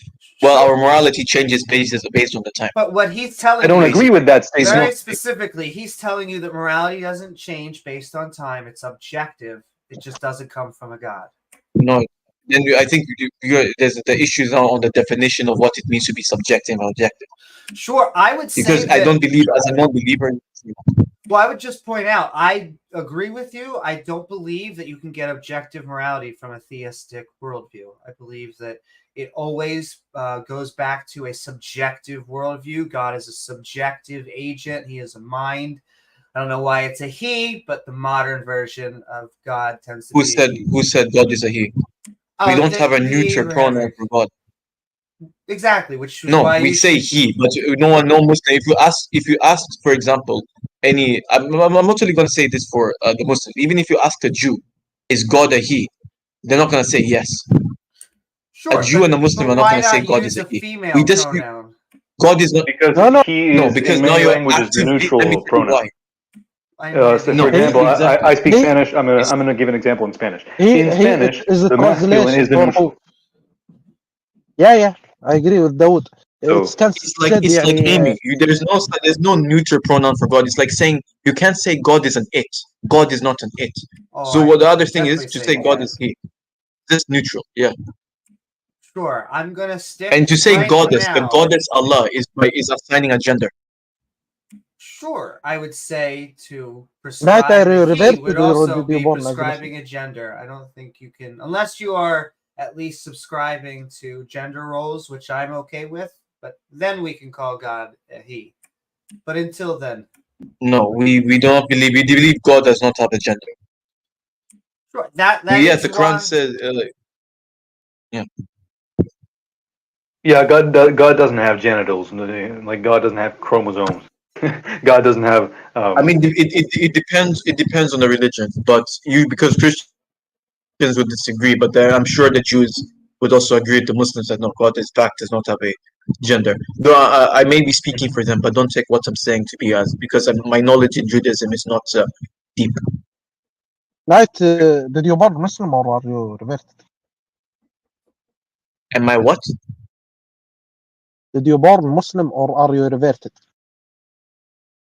well, our morality changes based on the time. But what he's telling I don't you, agree with that It's statement. very not. specifically, he's telling you that morality doesn't change based on time. It's objective. It just doesn't come from a god. No. Then I think there's the issue now on the definition of what it means to be subjective and objective. Sure, I would say Because that, I don't believe, as a non-believer. well, I would just point out, I agree with you. I don't believe that you can get objective morality from a theistic worldview. I believe that it always goes back to a subjective worldview. God is a subjective agent. He is a mind. I don't know why it's a he, but the modern version of God tends to be a he. Who said God is a he? We don't have a neuter pronoun for God. Exactly, which is No, why we you say should... he, but no one, no Muslim. If you ask, for example, I'm not only going to say this for the Muslim. Even if you ask a Jew, is God a he? They're not going to say yes. Sure, A Jew and a Muslim are not why going to say not God use is a a he. female We just pronoun? God is not Because No. he no is because in now many you're languages actively. Let me neutral tell you pronoun. why. So No, for example, exactly. I speak He- Spanish. I'm gonna give an example in Spanish. He In Spanish, is a the masculine translation is the for neutral. yeah, I agree with Dawood. So It's like Amy. There's no neuter pronoun for God. It's like saying you can't say God is an it. God is not an it. So what the other thing is to say God is he. Just neutral. Yeah. Sure, I'm gonna stick. And to say right goddess, the now, goddess Allah is assigning a gender. Sure, I would say to Right, prescribe I a he reverted would or also did you be born as a prescribing a gender. I don't think you can, unless you are at least subscribing to gender roles, which I'm okay with. But then we can call God a he. But until then, No, we don't believe. We believe God does not have a gender. sure, that Yeah, is the Quran why. says. Yeah. yeah, God doesn't have genitals. Like God doesn't have chromosomes. God doesn't have. I mean, it depends. It depends on the religion, but because Christians would disagree, but I'm sure the Jews would also agree with the Muslims that no, God does not have a gender. Though I may be speaking for them, but don't take what I'm saying to be as because my knowledge in Judaism is not deep. Right, did you born Muslim or are you reverted? Am I what? Did you born Muslim or are you reverted?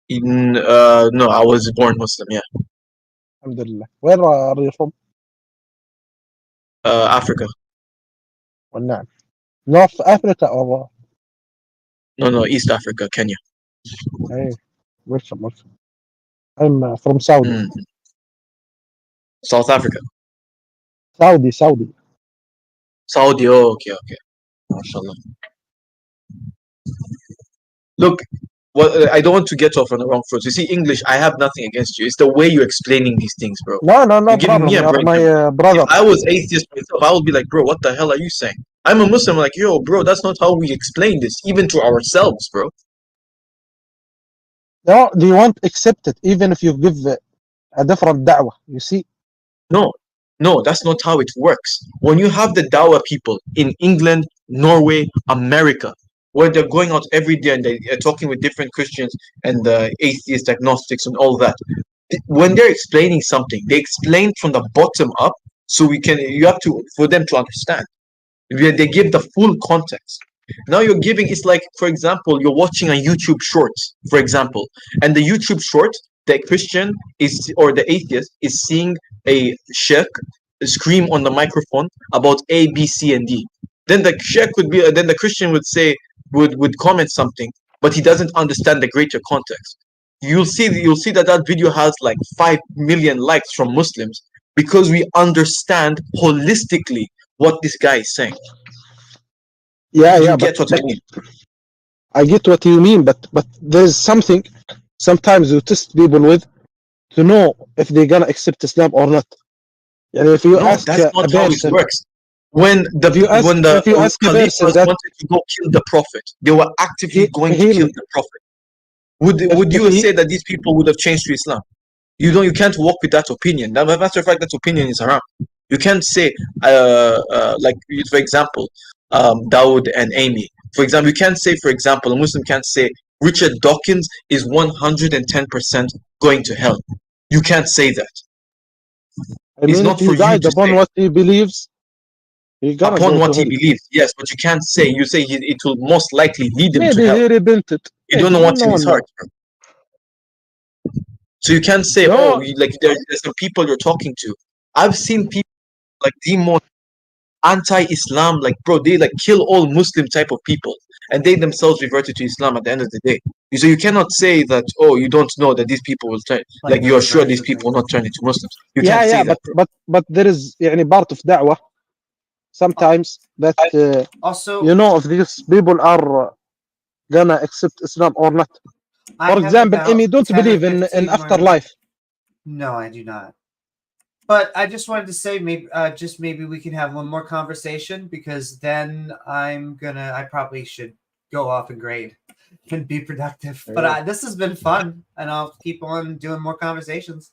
No, I was born Muslim. Yeah. Alhamdulillah. Where are you from? Africa. والنعم. North Africa or No, East Africa, Kenya. hey, welcome. I'm from Saudi. South Africa. Saudi. Saudi. Oh, okay. MashaAllah. look, I don't want to get off on the wrong foot. You see, English, I have nothing against you. It's the way you're explaining these things, bro. No, You're giving problem. me a You are break. my brother. If I was atheist myself, I would be like, bro, what the hell are you saying? I'm a Muslim, like, yo, bro, that's not how we explain this, even to ourselves, bro. No, they won't accept it, even if you give a different da'wah. You see? No, that's not how it works. When you have the Dawah people in England, Norway, America, where they're going out every day and they're talking with different Christians and atheists, agnostics, and all that, when they're explaining something, they explain from the bottom up, so you have to, for them to understand. They give the full context. Now you're giving, it's like, for example, you're watching a YouTube short, for example, and the YouTube short, the Christian or the atheist is seeing a sheikh scream on the microphone about A, B, C, and D. Then the sheikh then the Christian would say, would comment something, but he doesn't understand the greater context. You'll see that video has like 5 million likes from Muslims because we understand holistically what this guy is saying. You get what I mean. I get what you mean, but there's something sometimes you test people with to know if they're gonna accept Islam or not. And if you ask that's not a how person, it works. When the Khalifa wanted to go kill the Prophet, they were actively going to kill the Prophet. Would you say that these people would have changed to Islam? You can't walk with that opinion. As a matter of fact, that opinion is haram. You can't say like, for example, Dawood and Amy. For example, you can't say, for example, a Muslim can't say Richard Dawkins is 110% going to hell. You can't say that. I mean, if he died upon what he believes, upon what he believes, yes, but you can't say. You say it will most likely lead him to maybe hell. he repented. You don't know what's in his heart. So you can't say, like there's some people you're talking to. I've seen people like the most anti-Islam, like, bro, they like kill all Muslim type of people, and they themselves reverted to Islam at the end of the day. So you cannot say that, oh, you don't know that these people will turn, like you're sure these people will not turn into Muslims. You can't say that. But there is part of da'wah sometimes that also, you know if these people are gonna accept Islam or not. For example, Amy, don't believe in afterlife. No, I do not. But I just wanted to say, maybe we can have one more conversation, because then I probably should go off and grade and be productive. But this has been fun, and I'll keep on doing more conversations.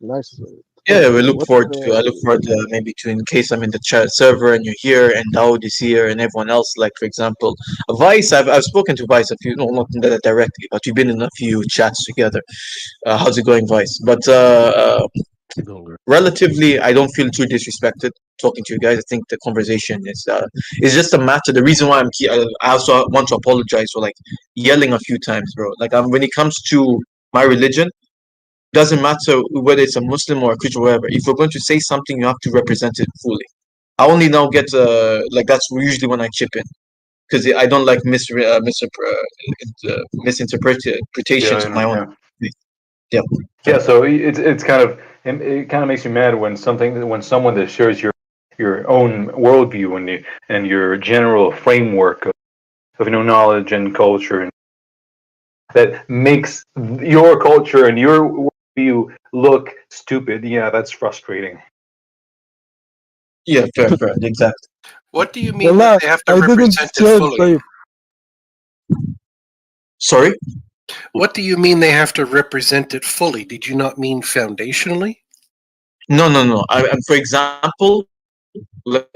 Nice. Yeah, I look forward to maybe in case I'm in the chat server and you're here and Dawood is here and everyone else. Like, for example, Vice, I've spoken to Vice a few, no, not directly, but we've been in a few chats together. How's it going, Vice? But relatively, I don't feel too disrespected talking to you guys. I think the conversation is just a matter. The reason why I also want to apologize for like yelling a few times, bro. Like, when it comes to my religion, doesn't matter whether it's a Muslim or a Christian or whatever. If you're going to say something, you have to represent it fully. I only now get like, that's usually when I chip in, because I don't like misinterpretations of my own. Yeah. So it kind of makes you mad when someone that shares your own worldview and your general framework of knowledge and culture, and that makes your culture and your worldview look stupid. Yeah, that's frustrating. Yeah, fair, exactly. What do you mean that they have to represent it fully? Sorry? What do you mean they have to represent it fully? Did you not mean foundationally? No. For example,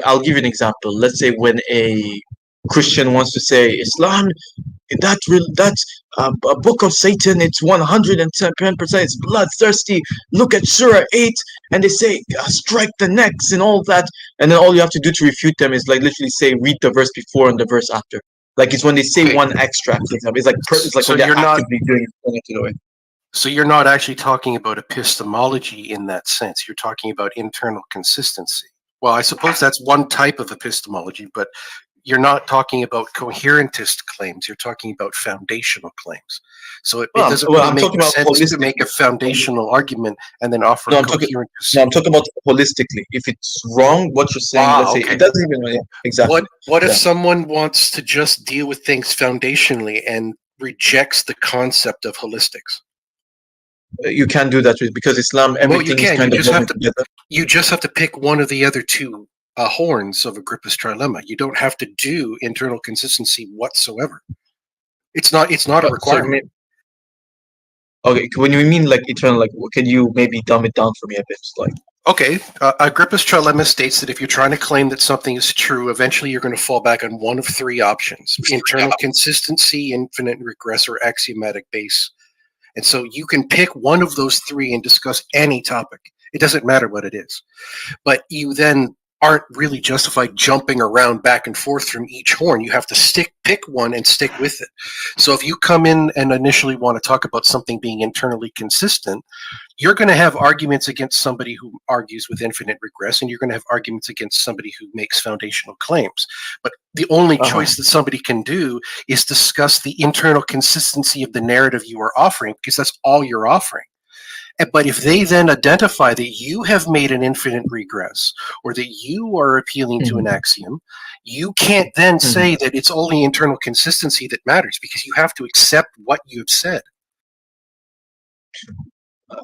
I'll give you an example. Let's say when a Christian wants to say Islam, that's a book of Satan, it's 110%, it's bloodthirsty. Look at Surah 8, and they say strike the necks and all that, and then all you have to do to refute them is like literally say read the verse before and the verse after. Like, it's when they say one extract, for example. It's like So when they're you're not- actively doing it. So you're not actually talking about epistemology in that sense. You're talking about internal consistency. Well, I suppose that's one type of epistemology, but you're not talking about coherentist claims. You're talking about foundational claims. So it doesn't really make sense to make a foundational argument and then offer coherentist. I'm talking about holistically. If it's wrong, what you're saying, let's say it doesn't even exactly. What if someone wants to just deal with things foundationally and rejects the concept of holistics? You can't do that because Islam, everything is kind of woven together. You just have to pick one of the other two horns of Agrippa's trilemma. You don't have to do internal consistency whatsoever. It's not a requirement. Okay, when you mean like eternal, like can you maybe dumb it down for me a bit? Like, okay, Agrippa's trilemma states that if you're trying to claim that something is true, eventually you're going to fall back on one of three options: internal consistency, infinite regress, or axiomatic base. And so you can pick one of those three and discuss any topic. It doesn't matter what it is. But you then aren't really justified jumping around back and forth from each horn. You have to pick one and stick with it. So if you come in and initially want to talk about something being internally consistent, you're going to have arguments against somebody who argues with infinite regress, and you're going to have arguments against somebody who makes foundational claims. But the only choice that somebody can do is discuss the internal consistency of the narrative you are offering, because that's all you're offering. But if they then identify that you have made an infinite regress or that you are appealing to an axiom, you can't then say that it's only internal consistency that matters, because you have to accept what you've said.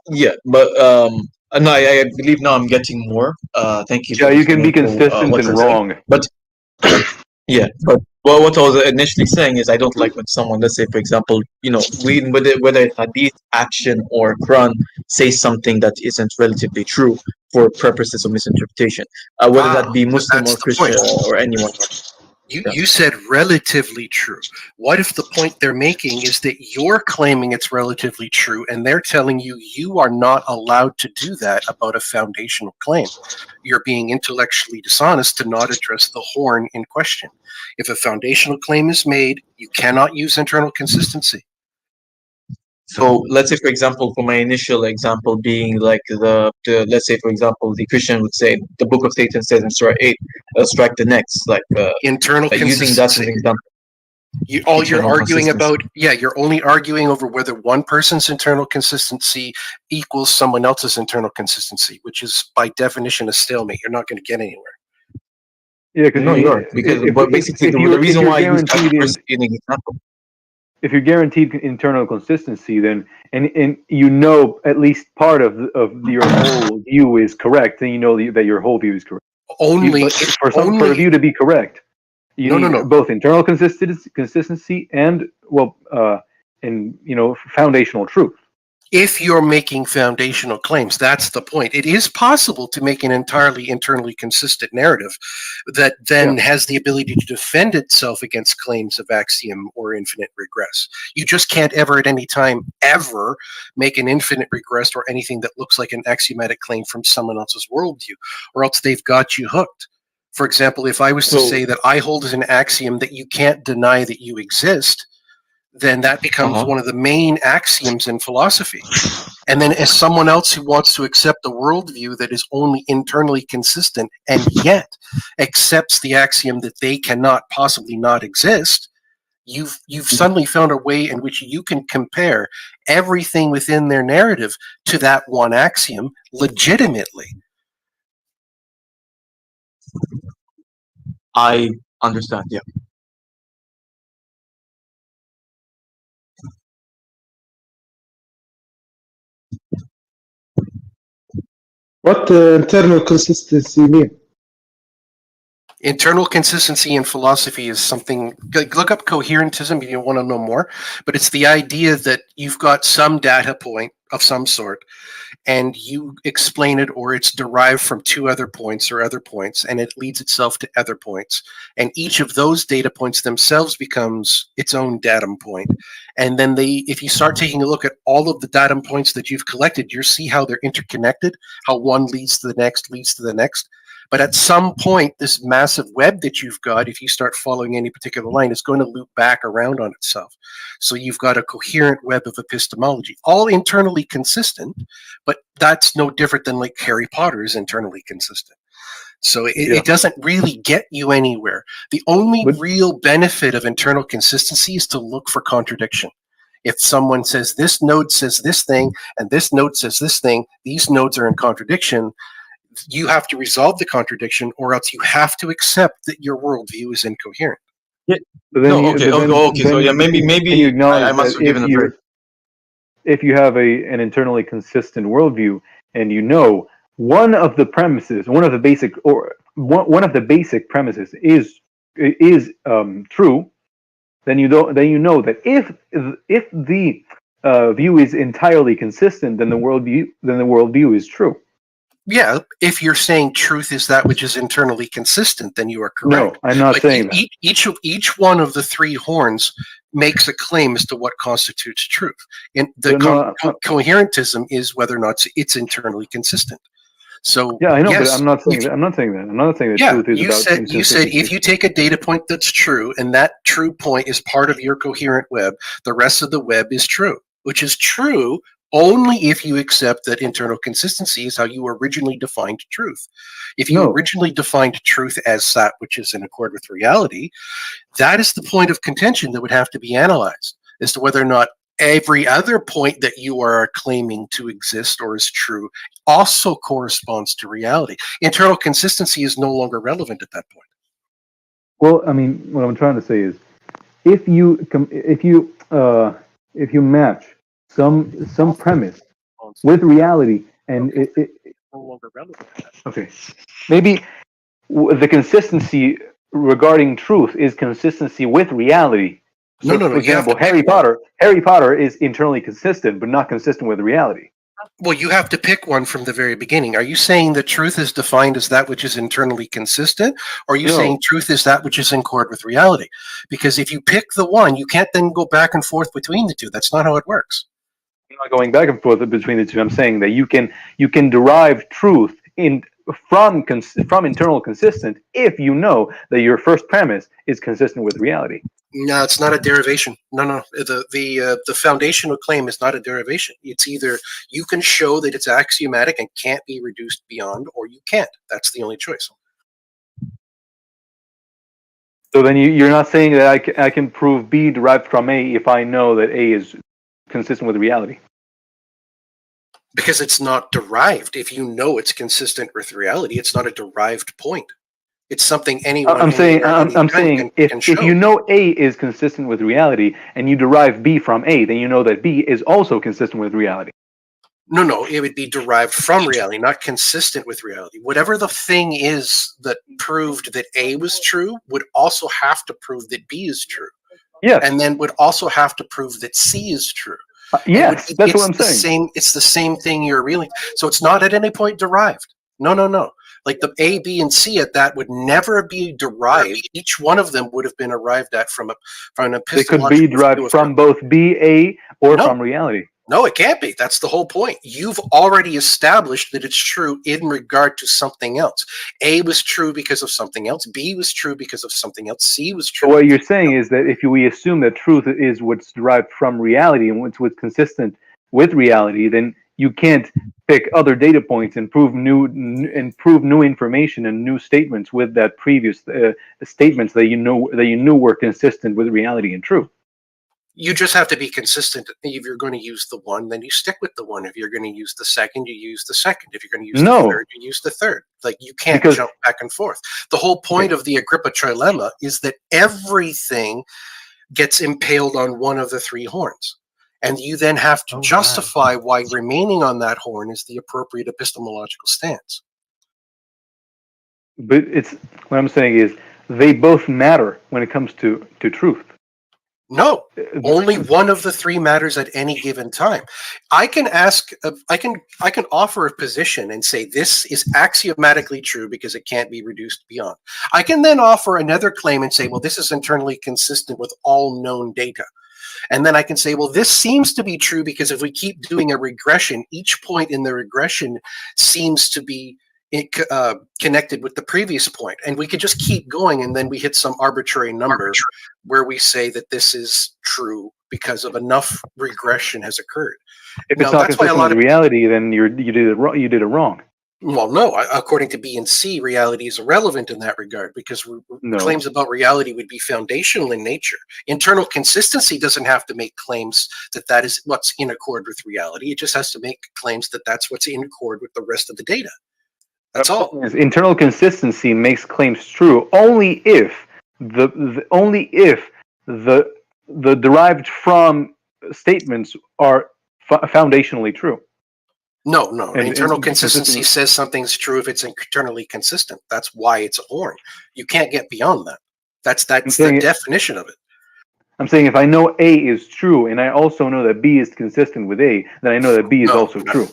Yeah, but no, I believe now I'm getting more. Thank you. Yeah, you can be consistent and wrong. But yeah, but what I was initially saying is I don't like when someone, let's say for example, whether it's hadith, action, or Quran, says something that isn't relatively true for purposes of misinterpretation, whether that be Muslim or Christian or anyone. You said relatively true. What if the point they're making is that you're claiming it's relatively true and they're telling you you are not allowed to do that about a foundational claim? You're being intellectually dishonest to not address the horn in question. If a foundational claim is made, you cannot use internal consistency. So let's say, for example, for my initial example being like the let's say, for example, the Christian would say the Book of Satan says in Surah 8, strike the necks, like internal consistency. Using that as an example. You're arguing about, you're only arguing over whether one person's internal consistency equals someone else's internal consistency, which is by definition a stalemate. You're not going to get anywhere. Yeah, because basically the reason why I use that in an example. If you're guaranteed internal consistency, then and you know at least part of your whole view is correct, then you know that your whole view is correct. For a view to be correct, you need both internal consistency and foundational truth. If you're making foundational claims, that's the point. It is possible to make an entirely internally consistent narrative that then has the ability to defend itself against claims of axiom or infinite regress. You just can't ever at any time ever make an infinite regress or anything that looks like an axiomatic claim from someone else's worldview, or else they've got you hooked. For example, if I was to say that I hold as an axiom that you can't deny that you exist, then that becomes one of the main axioms in philosophy. And then as someone else who wants to accept a worldview that is only internally consistent and yet accepts the axiom that they cannot possibly not exist, you've suddenly found a way in which you can compare everything within their narrative to that one axiom legitimately. I understand, yeah. What internal consistency mean? Internal consistency in philosophy is something, look up coherentism if you want to know more, but it's the idea that you've got some data point of some sort and you explain it, or it's derived from two other points or other points, and it leads itself to other points. And each of those data points themselves becomes its own datum point. And then if you start taking a look at all of the datum points that you've collected, you'll see how they're interconnected, how one leads to the next, leads to the next. But at some point, this massive web that you've got, if you start following any particular line, is going to loop back around on itself. So you've got a coherent web of epistemology, all internally consistent, but that's no different than like Harry Potter is internally consistent. So it doesn't really get you anywhere. The only real benefit of internal consistency is to look for contradiction. If someone says this node says this thing and this node says this thing, these nodes are in contradiction, you have to resolve the contradiction, or else you have to accept that your worldview is incoherent. Yeah. So yeah, maybe you acknowledge I must have given if you have an internally consistent worldview, and you know one of the basic premises is true, then you know that if the view is entirely consistent, then the worldview is true. Yeah, if you're saying truth is that which is internally consistent, then you are correct. No, I'm not saying that. Each one of the three horns makes a claim as to what constitutes truth. And the coherentism is whether or not it's internally consistent. So yeah, I know, yes, but I'm not saying that. I'm not saying that truth is about consistency. You said if you take a data point that's true, and that true point is part of your coherent web, the rest of the web is true, which is true only if you accept that internal consistency is how you originally defined truth. If you originally defined truth as that which is in accord with reality, that is the point of contention that would have to be analyzed as to whether or not every other point that you are claiming to exist or is true also corresponds to reality. Internal consistency is no longer relevant at that point. Well, I mean, what I'm trying to say is, if you match some premise with reality, and it no longer relevant. Okay, maybe the consistency regarding truth is consistency with reality. So, no. For example, Harry Potter is internally consistent, but not consistent with reality. Well, you have to pick one from the very beginning. Are you saying that truth is defined as that which is internally consistent, or are you saying truth is that which is in accord with reality? Because if you pick the one, you can't then go back and forth between the two. That's not how it works. I'm not going back and forth between the two. I'm saying that you can derive truth from internal consistent if you know that your first premise is consistent with reality. No, it's not a derivation. No. The foundational claim is not a derivation. It's either you can show that it's axiomatic and can't be reduced beyond, or you can't. That's the only choice. So then you're not saying that I can prove B derived from A if I know that A is consistent with reality. Because it's not derived. If you know it's consistent with reality, it's not a derived point. It's something anyone. I'm saying if you know A is consistent with reality and you derive B from A, then you know that B is also consistent with reality. No, it would be derived from reality, not consistent with reality. Whatever the thing is that proved that A was true would also have to prove that B is true. Yes. And then would also have to prove that C is true. Yes, that's what I'm saying. It's the same thing you're really. So it's not at any point derived. No. Like the A, B, and C at that would never be derived. Each one of them would have been arrived at from an epistemological. They could be derived from both B, A, or from reality. No, it can't be. That's the whole point. You've already established that it's true in regard to something else. A was true because of something else. B was true because of something else. C was true. So what you're saying is that if we assume that truth is what's derived from reality and what's consistent with reality, then you can't pick other data points and prove new information and new statements with that previous statements that you knew were consistent with reality and truth. You just have to be consistent. If you're going to use the one, then you stick with the one. If you're going to use the second, you use the second. If you're going to use the third, you use the third. Like, you can't jump back and forth. The whole point of the Agrippa trilemma is that everything gets impaled on one of the three horns. And you then have to justify why remaining on that horn is the appropriate epistemological stance. But what I'm saying is they both matter when it comes to truth. No, only one of the three matters at any given time. I can offer a position and say this is axiomatically true because it can't be reduced beyond. I can then offer another claim and say, well, this is internally consistent with all known data. And then I can say, well, this seems to be true because if we keep doing a regression, each point in the regression seems to be connected with the previous point. And we could just keep going, and then we hit some arbitrary number where we say that this is true because of enough regression has occurred. If it's not consistent with reality, then you did it wrong. Well, no. According to B and C, reality is irrelevant in that regard because claims about reality would be foundational in nature. Internal consistency doesn't have to make claims that is what's in accord with reality. It just has to make claims that that's what's in accord with the rest of the data. That's all. Internal consistency makes claims true only if the derived from statements are foundationally true. No. Internal consistency says something's true if it's internally consistent. That's why it's a horn. You can't get beyond that. That's the definition of it. I'm saying if I know A is true and I also know that B is consistent with A, then I know that B is also true.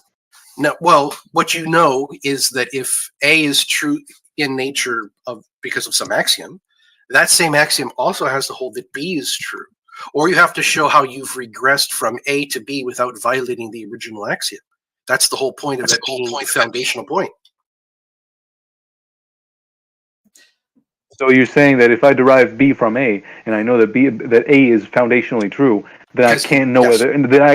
No, well, what you know is that if A is true in nature because of some axiom, that same axiom also has to hold that B is true. Or you have to show how you've regressed from A to B without violating the original axiom. That's the whole point of it being the foundational point. So you're saying that if I derive B from A and I know that A is foundationally true, then I can't know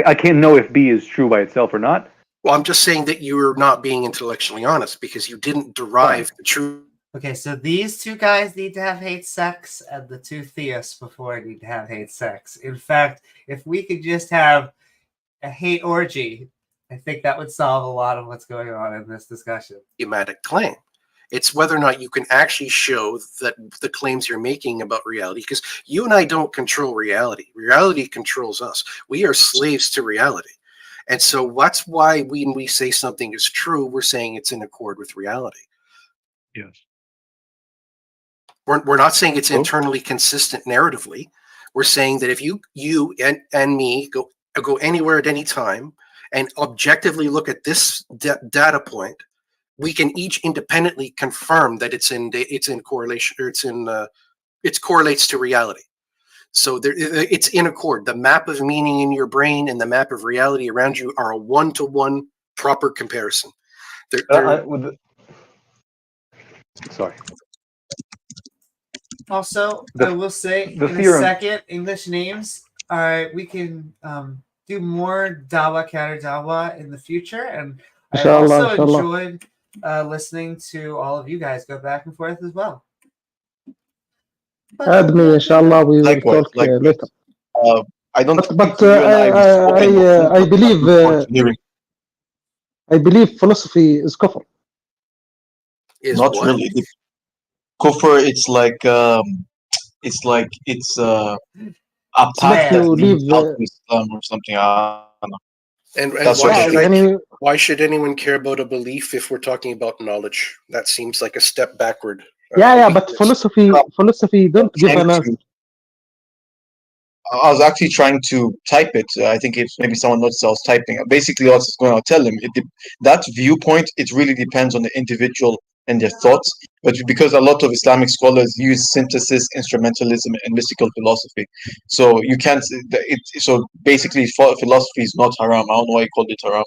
I can't know if B is true by itself or not? Well, I'm just saying that you're not being intellectually honest because you didn't derive the truth. Okay, so these two guys need to have hate sex, and the two theists before need to have hate sex. In fact, if we could just have a hate orgy, I think that would solve a lot of what's going on in this discussion. Thematic claim. It's whether or not you can actually show that the claims you're making about reality, because you and I don't control reality. Reality controls us. We are slaves to reality. And so that's why when we say something is true, we're saying it's in accord with reality. Yes. We're not saying it's internally consistent narratively. We're saying that if you and me go anywhere at any time and objectively look at this data point, we can each independently confirm that it's in correlation, or it correlates to reality. So it's in accord. The map of meaning in your brain and the map of reality around you are a one-to-one proper comparison. Sorry. Also, I will say in a second, English names. We can do more Dawah counter Dawah in the future, and I also enjoyed listening to all of you guys go back and forth as well. Add me, inshallah. We will talk later. I don't. But I believe philosophy is kufr. Not what? Really. Kufr, it's a path that leads out to Islam or something. I don't know. And why should anyone care about a belief if we're talking about knowledge? That seems like a step backward. But philosophy don't give an answer. I was actually trying to type it. I think if maybe someone noticed I was typing. Basically, I was going to tell him that viewpoint. It really depends on the individual and their thoughts. But because a lot of Islamic scholars use synthesis, instrumentalism, and mystical philosophy, so you can't. So basically, philosophy is not haram. I don't know why you called it haram.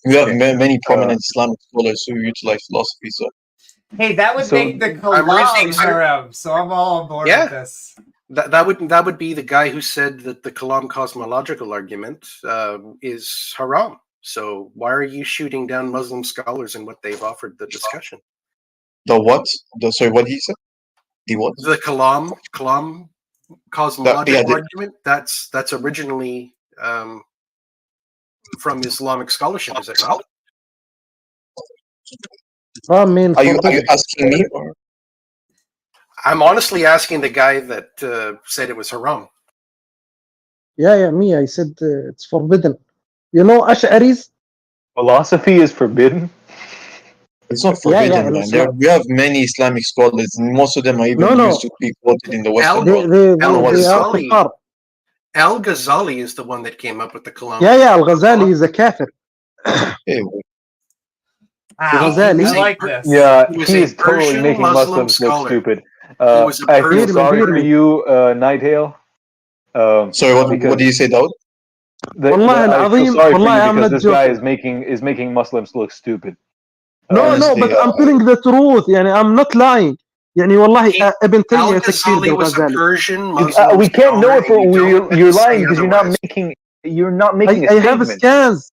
We have many prominent Islamic scholars who utilize philosophy. So. Hey, that would make the Kalam haram. So I'm all on board with this. That would be the guy who said that the Kalam cosmological argument is haram. So why are you shooting down Muslim scholars and what they've offered the discussion? The what? Sorry, what he said? The what? The Kalam cosmological argument. That's originally from Islamic scholarship, is it not? Are you asking me? Or? I'm honestly asking the guy that said it was haram. Yeah, me. I said it's forbidden. You know, Ash'aris? Philosophy is forbidden? It's not forbidden, man. We have many Islamic scholars, and most of them are even used to be quoted in the Western world. Al-Ghazali is the one that came up with the Kalam. Yeah, Al-Ghazali is a kafir. I like this. Yeah, he's totally making Muslims look stupid. I feel sorry for you, Nighthale. Sorry, what do you say, Daud? I feel sorry for you because this guy is making Muslims look stupid. No, but I'm telling the truth. I'm not lying. Ibn Taymiyyah Al-Ghazali was a Persian Muslim. We can't know if you're lying because you're not making a statement. I have scans.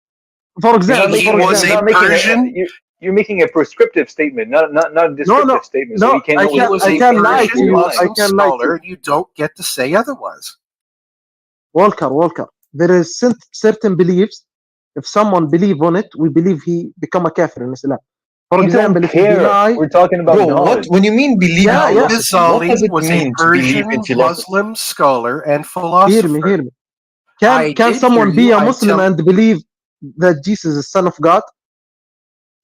For example, He was a Persian. You're making a prescriptive statement, not a descriptive statement. No, so we can't know He was a lie to Persian you. Muslim I can lie to scholar. You don't get to say otherwise. Walker, there is certain beliefs. If someone believe on it, we believe he become a kafir in Islam. For We example, don't if you care. deny, We're talking about Bro, knowledge. when you mean believe Yeah, in yeah. philosophy, what does Al-Ghazali it was a mean to believe Persian in philosophy? Muslim scholar and hear philosopher. me. Can did someone hear be you. a I Muslim tell- and believe that Jesus is Son of God?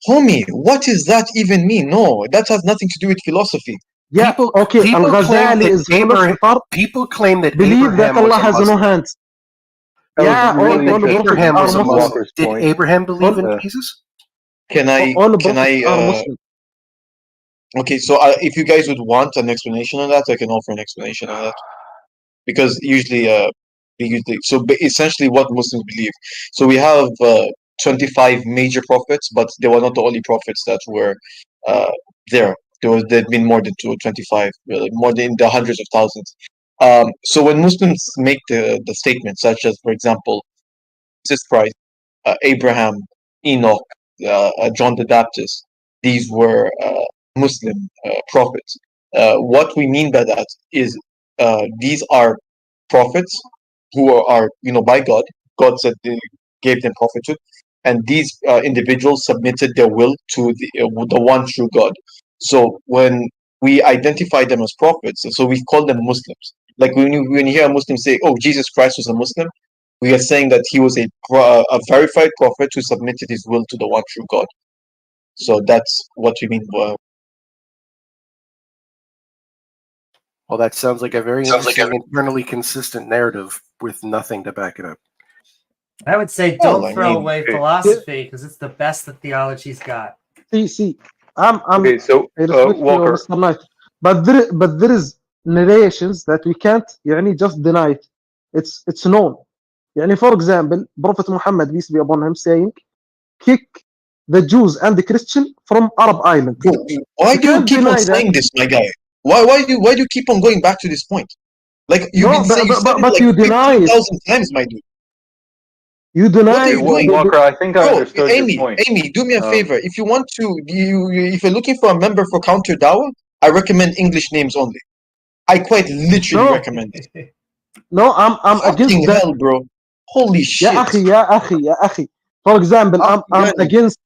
Homie, what does that even mean? No, that has nothing to do with philosophy. Yeah, People okay. claim Al-Ghazali that is philosopher. People claim that Believe that Abraham Allah was a has no Muslim. hands. That was Yeah, really all interesting. prophets Abraham are was a Muslim. Muslim. Walker's Did point. Abraham believe in Uh, Jesus? Can I? All Can prophets I? are Muslim. Okay, so if you guys would want an explanation on that, I can offer an explanation on that. Because essentially what Muslims believe. So we have 25 major prophets, but they were not the only prophets that were uh, there. There'd been more than 25, more than the hundreds of thousands. So when Muslims make the statement, such as, for example, Jesus Christ, Abraham, Enoch, John the Baptist, these were Muslim prophets. What we mean by that is these are prophets who are by God. God said they gave them prophethood, and these individuals submitted their will to the one true God. So when we identify them as prophets, so we call them Muslims. Like when you hear a Muslim say, "Oh, Jesus Christ was a Muslim," we are saying that he was a verified prophet who submitted his will to the one true God. So that's what we mean. Well, that sounds like a very interesting, internally consistent narrative with nothing to back it up. I would say Well, don't I throw mean, away philosophy because it's the best that theology's got. See, I'm Okay, so I respect you, Walker, Mr. Knight, but there is narrations that we can't just deny it. It's known. For example, Prophet Muhammad, peace be upon him, saying, "Kick the Jews and the Christian from Arab island." Bro, why You do you can't keep on deny that. saying this, my guy? Why do you keep on going back to this point? Like you've No, been saying, you said it but like you deny it. 15,000 times, my dude. You deny What are you doing? Walker, I think I Bro, understood your point. Amy, do me a favor. If you want to, if you're looking for a member for Counter Dawah, I recommend English names only. I quite literally recommend it. No, I'm against Fucking that. hell, bro. Holy shit. يا أخي. For example, I'm against.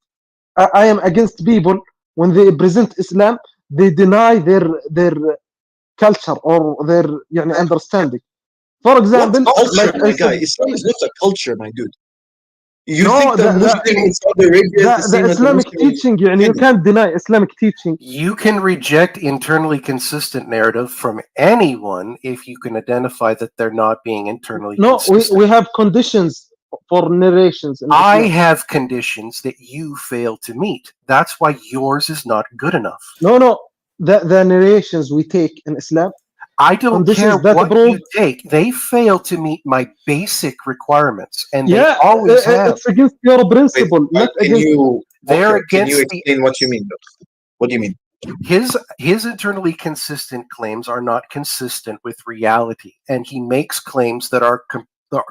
I am against people when they present Islam, they deny their culture or their understanding. For example, What culture, like my I guy? said, Islam is not a culture, my dude. You no, think the Muslim in Saudi Arabia is the same as the Islamic Muslim in teaching, you can't deny Islamic teaching. You can reject internally consistent narrative from anyone if you can identify that they're not being internally consistent. We have conditions for narrations. In I Islam. have conditions that you fail to meet. That's why yours is not good enough. No. The narrations we take in Islam. I don't care that what prove, you take. They fail to meet my basic requirements, and they always have. It's against your principle. Wait, can you against explain what you mean, though? What do you mean? His internally consistent claims are not consistent with reality, and he makes claims that are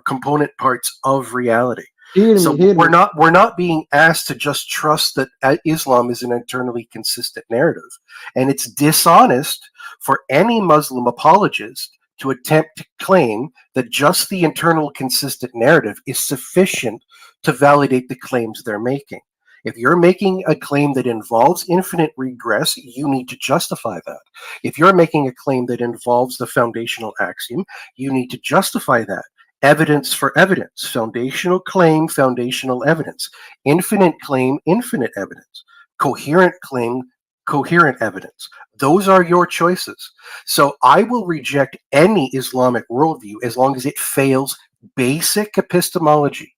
component parts of reality. We're not being asked to just trust that Islam is an internally consistent narrative, and it's dishonest for any Muslim apologist to attempt to claim that just the internal consistent narrative is sufficient to validate the claims they're making. If you're making a claim that involves infinite regress, you need to justify that. If you're making a claim that involves the foundational axiom, you need to justify that. Evidence for evidence, foundational claim, foundational evidence, infinite claim, infinite evidence, coherent claim, coherent evidence. Those are your choices. So I will reject any Islamic worldview as long as it fails basic epistemology.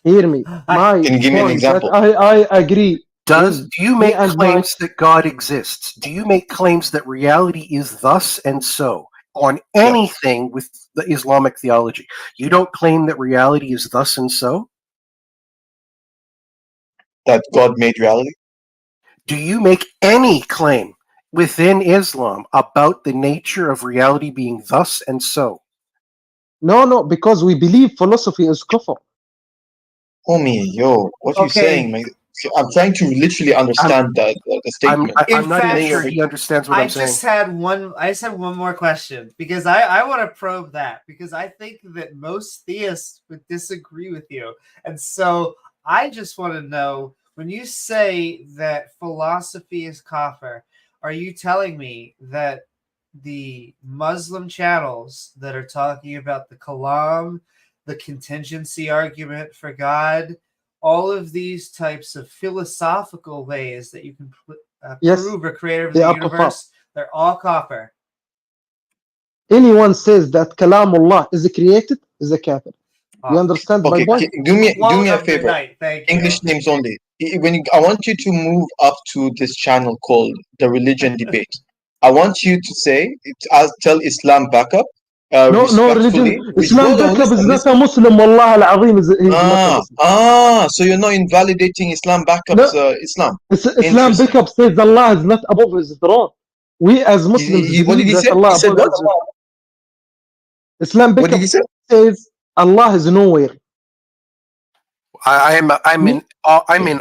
Hear me. Can you give me an example? I agree. Do you make claims that God exists? Do you make claims that reality is thus and so on anything with the Islamic theology? You don't claim that reality is thus and so? That God made reality? Do you make any claim within Islam about the nature of reality being thus and so? No, because we believe philosophy is kufr. Homie, yo, what you saying, man? I'm trying to literally understand the statement. I'm not even sure he understands what I'm saying. I just had one more question because I want to probe that because I think that most theists would disagree with you. And so I just want to know, when you say that philosophy is kafir, are you telling me that the Muslim channels that are talking about the kalam, the contingency argument for God, all of these types of philosophical ways that you can prove a creator of the universe, they're all kafir? Anyone says that Kalamullah is created is a kafir. You understand my point? Do me a favor. English names only. I want you to move up to this channel called The Religion Debate. I want you to say, I'll tell Islam backup. No religion. Islam backup is not a Muslim. Wallah al-Azim. So you're not invalidating Islam backup's Islam. Islam backup says Allah is not above his throne. We as Muslims believe that Allah is above his throne. Islam backup says Allah is nowhere. I'm in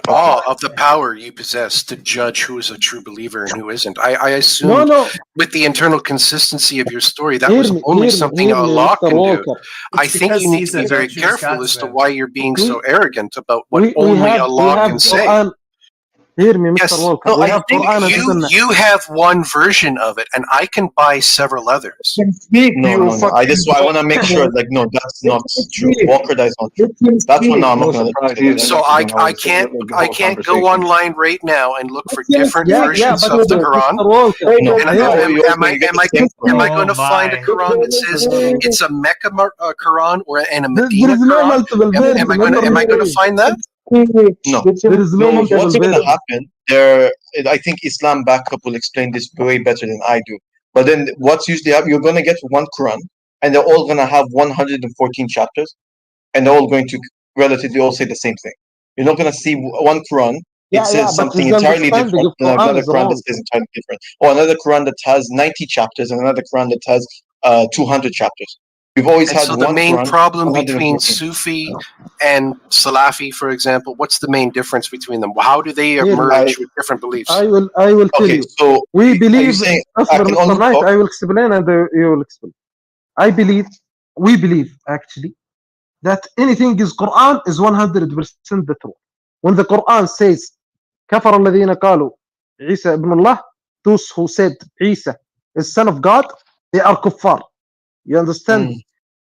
awe of the power you possess to judge who is a true believer and who isn't. I assume with the internal consistency of your story, that was only something Allah can do. I think you need to be very careful as to why you're being so arrogant about what only Allah can say. Hear me, Mr. Walker. You have one version of it, and I can buy several others. No. I want to make sure, that's not true. Walker, that is not true. That's what I'm not going to. So I can't go online right now and look for different versions of the Quran. Am I going to find a Quran that says it's a Mecca Quran or and a Medina Quran? Am I going to find that? No. What's going to happen there? I think Islam backup will explain this way better than I do. But then what's usually happening, you're going to get one Quran and they're all going to have 114 chapters and they're all going to relatively all say the same thing. You're not going to see one Quran it says something entirely different and another Quran that says entirely different, or another Quran that has 90 chapters and another Quran that has 200 chapters. We've always had the main problem between Sufi and Salafi, for example, what's the main difference between them? How do they emerge with different beliefs? I will tell you. So we believe. I will explain and you will explain. We believe actually that anything is Quran is 100% the truth. When the Quran says كفر الذين قالوا عيسى ابن الله, those who said Isa is son of God, they are kuffar. You understand?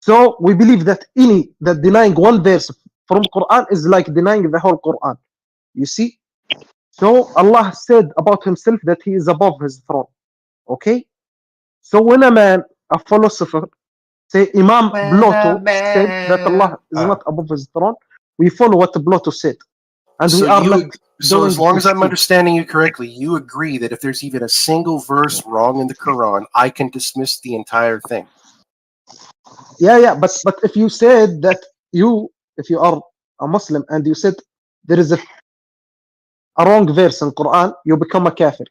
So we believe that that denying one verse from Quran is like denying the whole Quran. You see? So Allah said about himself that he is above his throne. Okay? So when a philosopher, say Imam Plato said that Allah is not above his throne, we follow what Plato said. And we are not. So as long as I'm understanding you correctly, you agree that if there's even a single verse wrong in the Quran, I can dismiss the entire thing. Yeah, but if you said that if you are a Muslim and you said there is a wrong verse in Quran, you become a kafir.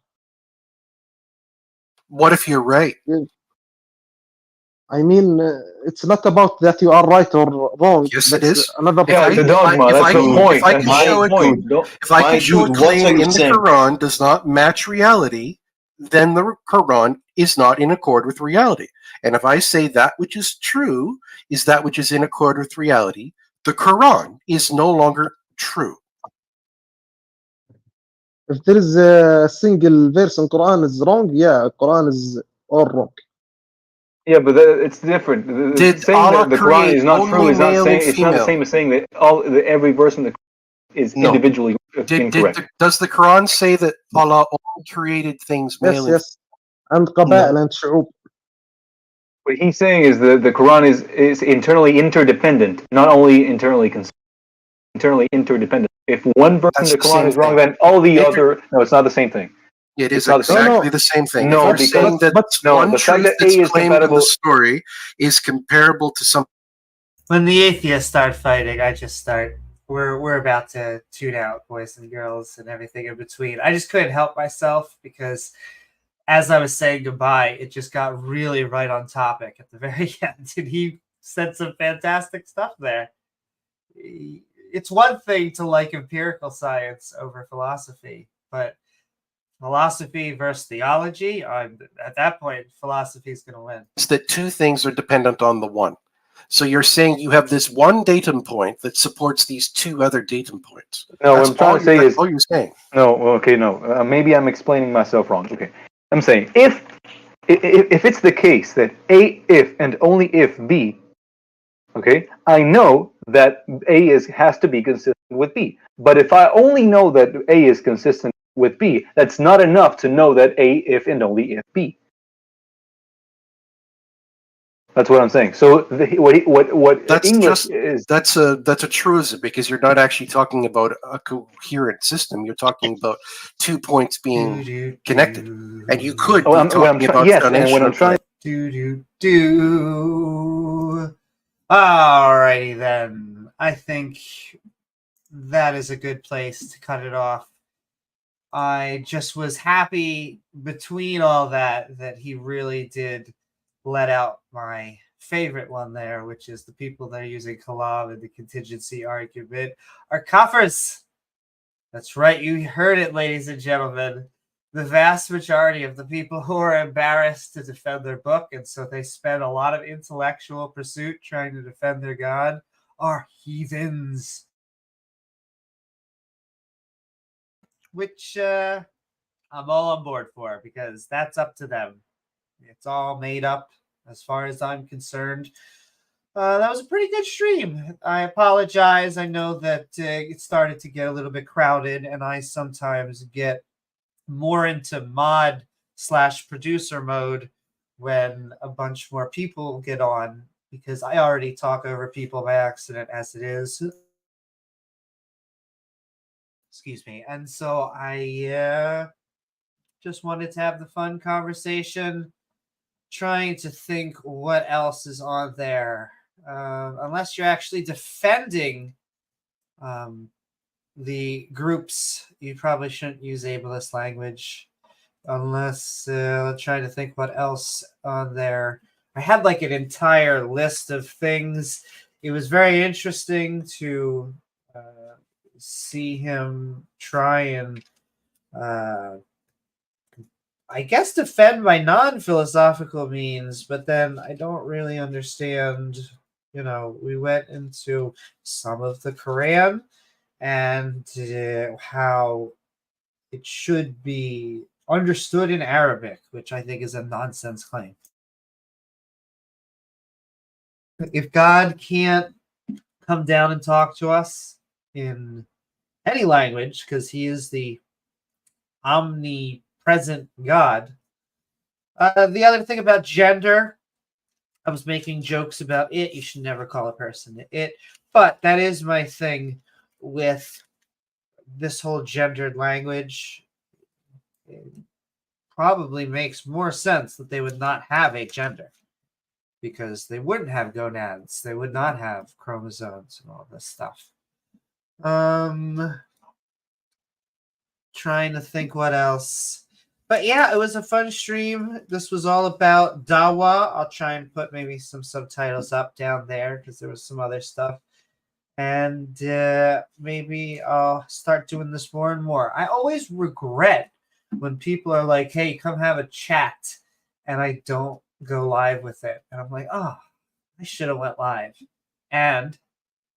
What if you're right? I mean, it's not about that you are right or wrong. Yes, it is. Another the dogma. That's the point. If I can show a claim in the Quran does not match reality, then the Quran is not in accord with reality. And if I say that which is true is that which is in accord with reality, the Quran is no longer true. If there is a single verse in Quran is wrong, Quran is all wrong. Yeah, but it's different. Saying that the Quran is not true is not saying it's not the same as saying that every verse in the Quran is individually incorrect. Does the Quran say that Allah only created things male? Yes. And qaba'il and shu'ub. What he's saying is the Quran is internally interdependent, not only internally interdependent. If one verse in the Quran is wrong, then all the other... No, it's not the same thing. It is exactly the same thing. No, if you're saying that one truth that's claimed in the story is comparable to something... When the atheists start fighting, I just start... We're about to tune out, boys and girls, and everything in between. I just couldn't help myself because... As I was saying goodbye, it just got really right on topic at the very end. And he said some fantastic stuff there. it's one thing to like empirical science over philosophy, but philosophy versus theology, at that point, philosophy is going to win. It's that two things are dependent on the one. So you're saying you have this one datum point that supports these two other datum points. No, what I'm trying to say is... all you're saying. No, okay, no. Maybe I'm explaining myself wrong. Okay. I'm saying if it's the case that A if and only if B, okay, I know that A has to be consistent with B. But if I only know that A is consistent with B, that's not enough to know that A if and only if B. That's what I'm saying. So what That's English just is... that's a truism, because you're not actually talking about a coherent system. You're talking about 2 points being connected, and you could be talking about yes, and foundation. what I'm trying... Alrighty then. I think that is a good place to cut it off. I just was happy between all that he really did let out my favorite one there, which is the people that are using Kalam in the contingency argument are coffers. That's right, you heard it, ladies and gentlemen. The vast majority of the people who are embarrassed to defend their book, and so they spend a lot of intellectual pursuit trying to defend their god, are heathens. Which I'm all on board for, because that's up to them. It's all made up as far as I'm concerned. That was a pretty good stream. I apologize. I know that it started to get a little bit crowded, and I sometimes get more into mod/producer mode when a bunch more people get on, because I already talk over people by accident as it is. Excuse me. And so I just wanted to have the fun conversation, trying to think what else is on there. Unless you're actually defending the groups, you probably shouldn't use ableist language. Unless, I'm trying to think what else on there. I had like an entire list of things. It was very interesting to see him try and I guess defend my non-philosophical means, but then I don't really understand. You know, we went into some of the Quran and how it should be understood in Arabic, which I think is a nonsense claim. If God can't come down and talk to us in any language, because he is the omnipresent God. The other thing about gender, I was making jokes about it. You should never call a person it. But that is my thing with this whole gendered language. It probably makes more sense that they would not have a gender, because they wouldn't have gonads. They would not have chromosomes and all this stuff. Trying to think what else. But yeah, it was a fun stream. This was all about Dawah. I'll try and put maybe some subtitles up down there, because there was some other stuff. And maybe I'll start doing this more and more. I always regret when people are like, hey, come have a chat, and I don't go live with it. And I'm like, oh, I should have went live. And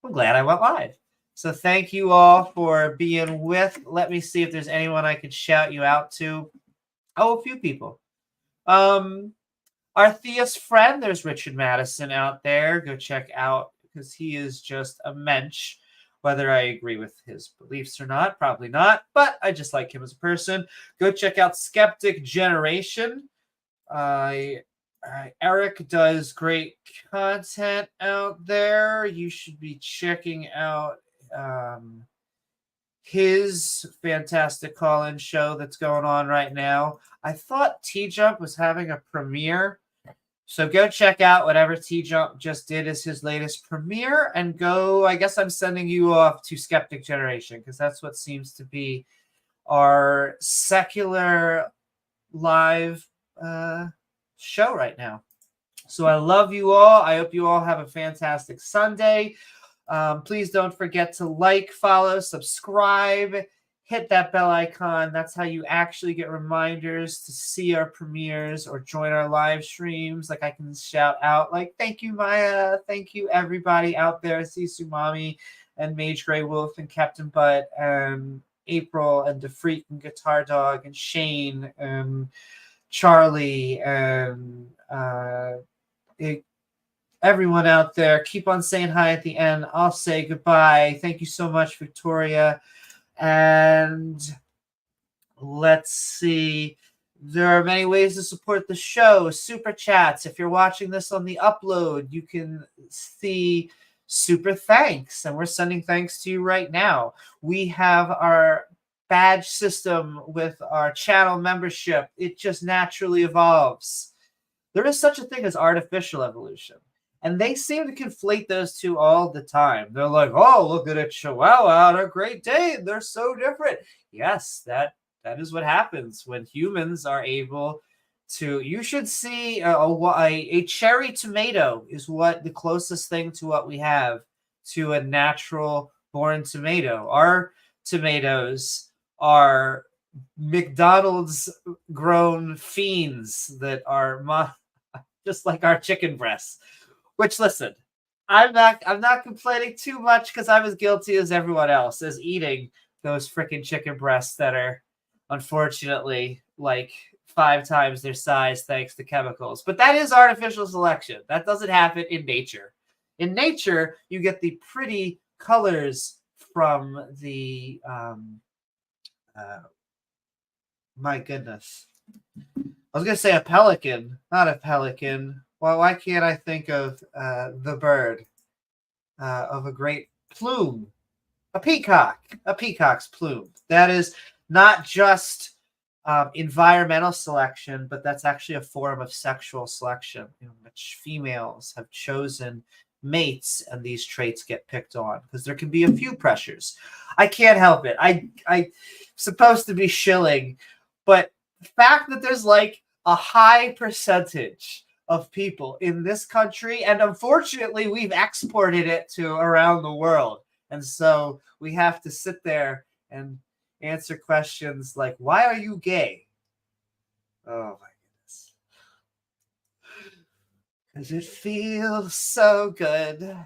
I'm glad I went live. So thank you all for being with. Let me see if there's anyone I could shout you out to. Oh, a few people. Our theist friend, there's Richard Madison out there. Go check out, because he is just a mensch. Whether I agree with his beliefs or not, probably not. But I just like him as a person. Go check out Skeptic Generation. Eric does great content out there. You should be checking out his fantastic call-in show that's going on right now. I thought T-Jump was having a premiere, so go check out whatever T-Jump just did as his latest premiere, and go, I guess I'm sending you off to Skeptic Generation, because that's what seems to be our secular live show right now. So I love you all. I hope you all have a fantastic Sunday. Please don't forget to like, follow, subscribe, hit that bell icon. That's how you actually get reminders to see our premieres or join our live streams. Like I can shout out, like, thank you, Maya. Thank you, everybody out there. Sisu Mommy and Mage Grey Wolf and Captain Butt and April and DeFreak and Guitar Dog and Shane and Charlie and everyone out there. Keep on saying hi at the end. I'll say goodbye. Thank you so much, Victoria. And let's see. There are many ways to support the show. Super chats. If you're watching this on the upload, you can see super thanks. And we're sending thanks to you right now. We have our badge system with our channel membership. It just naturally evolves. There is such a thing as artificial evolution. And they seem to conflate those two all the time. They're like, oh, look at a Chihuahua on a Great Dane. They're so different. Yes, that is what happens when humans are able to. You should see a cherry tomato is what the closest thing to what we have to a natural born tomato. Our tomatoes are McDonald's grown fiends that are just like our chicken breasts. Which, listen, I'm not complaining too much because I'm as guilty as everyone else as eating those freaking chicken breasts that are unfortunately like 5 times their size thanks to chemicals. But that is artificial selection. That doesn't happen in nature. In nature, you get the pretty colors from the my goodness. I was going to say a pelican, not a pelican. Well, why can't I think of the bird of a great plume? A peacock. A peacock's plume. That is not just environmental selection, but that's actually a form of sexual selection in which females have chosen mates and these traits get picked on because there can be a few pressures. I can't help it. I'm supposed to be shilling, but the fact that there's like a high percentage of people in this country, and unfortunately we've exported it to around the world, and so we have to sit there and answer questions like, why are you gay? Oh my goodness, because it feels so good.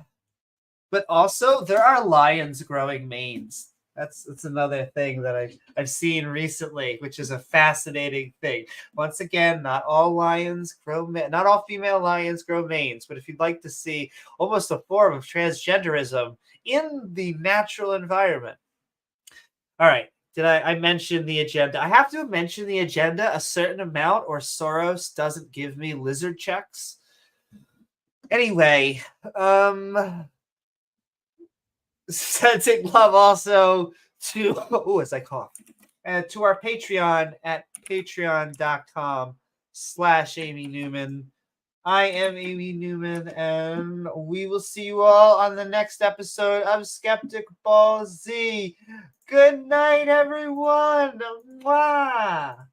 But also there are lions growing manes. That's another thing that I've seen recently, which is a fascinating thing. Once again, not all lions grow, not all female lions grow manes. But if you'd like to see almost a form of transgenderism in the natural environment, all right. Did I mention the agenda? I have to mention the agenda a certain amount, or Soros doesn't give me lizard checks. Anyway, sending love also to as I cough, and to our Patreon at patreon.com/Amy Newman. I am Amy Newman, and we will see you all on the next episode of Skeptic Ball Z. Good night, everyone. Mwah.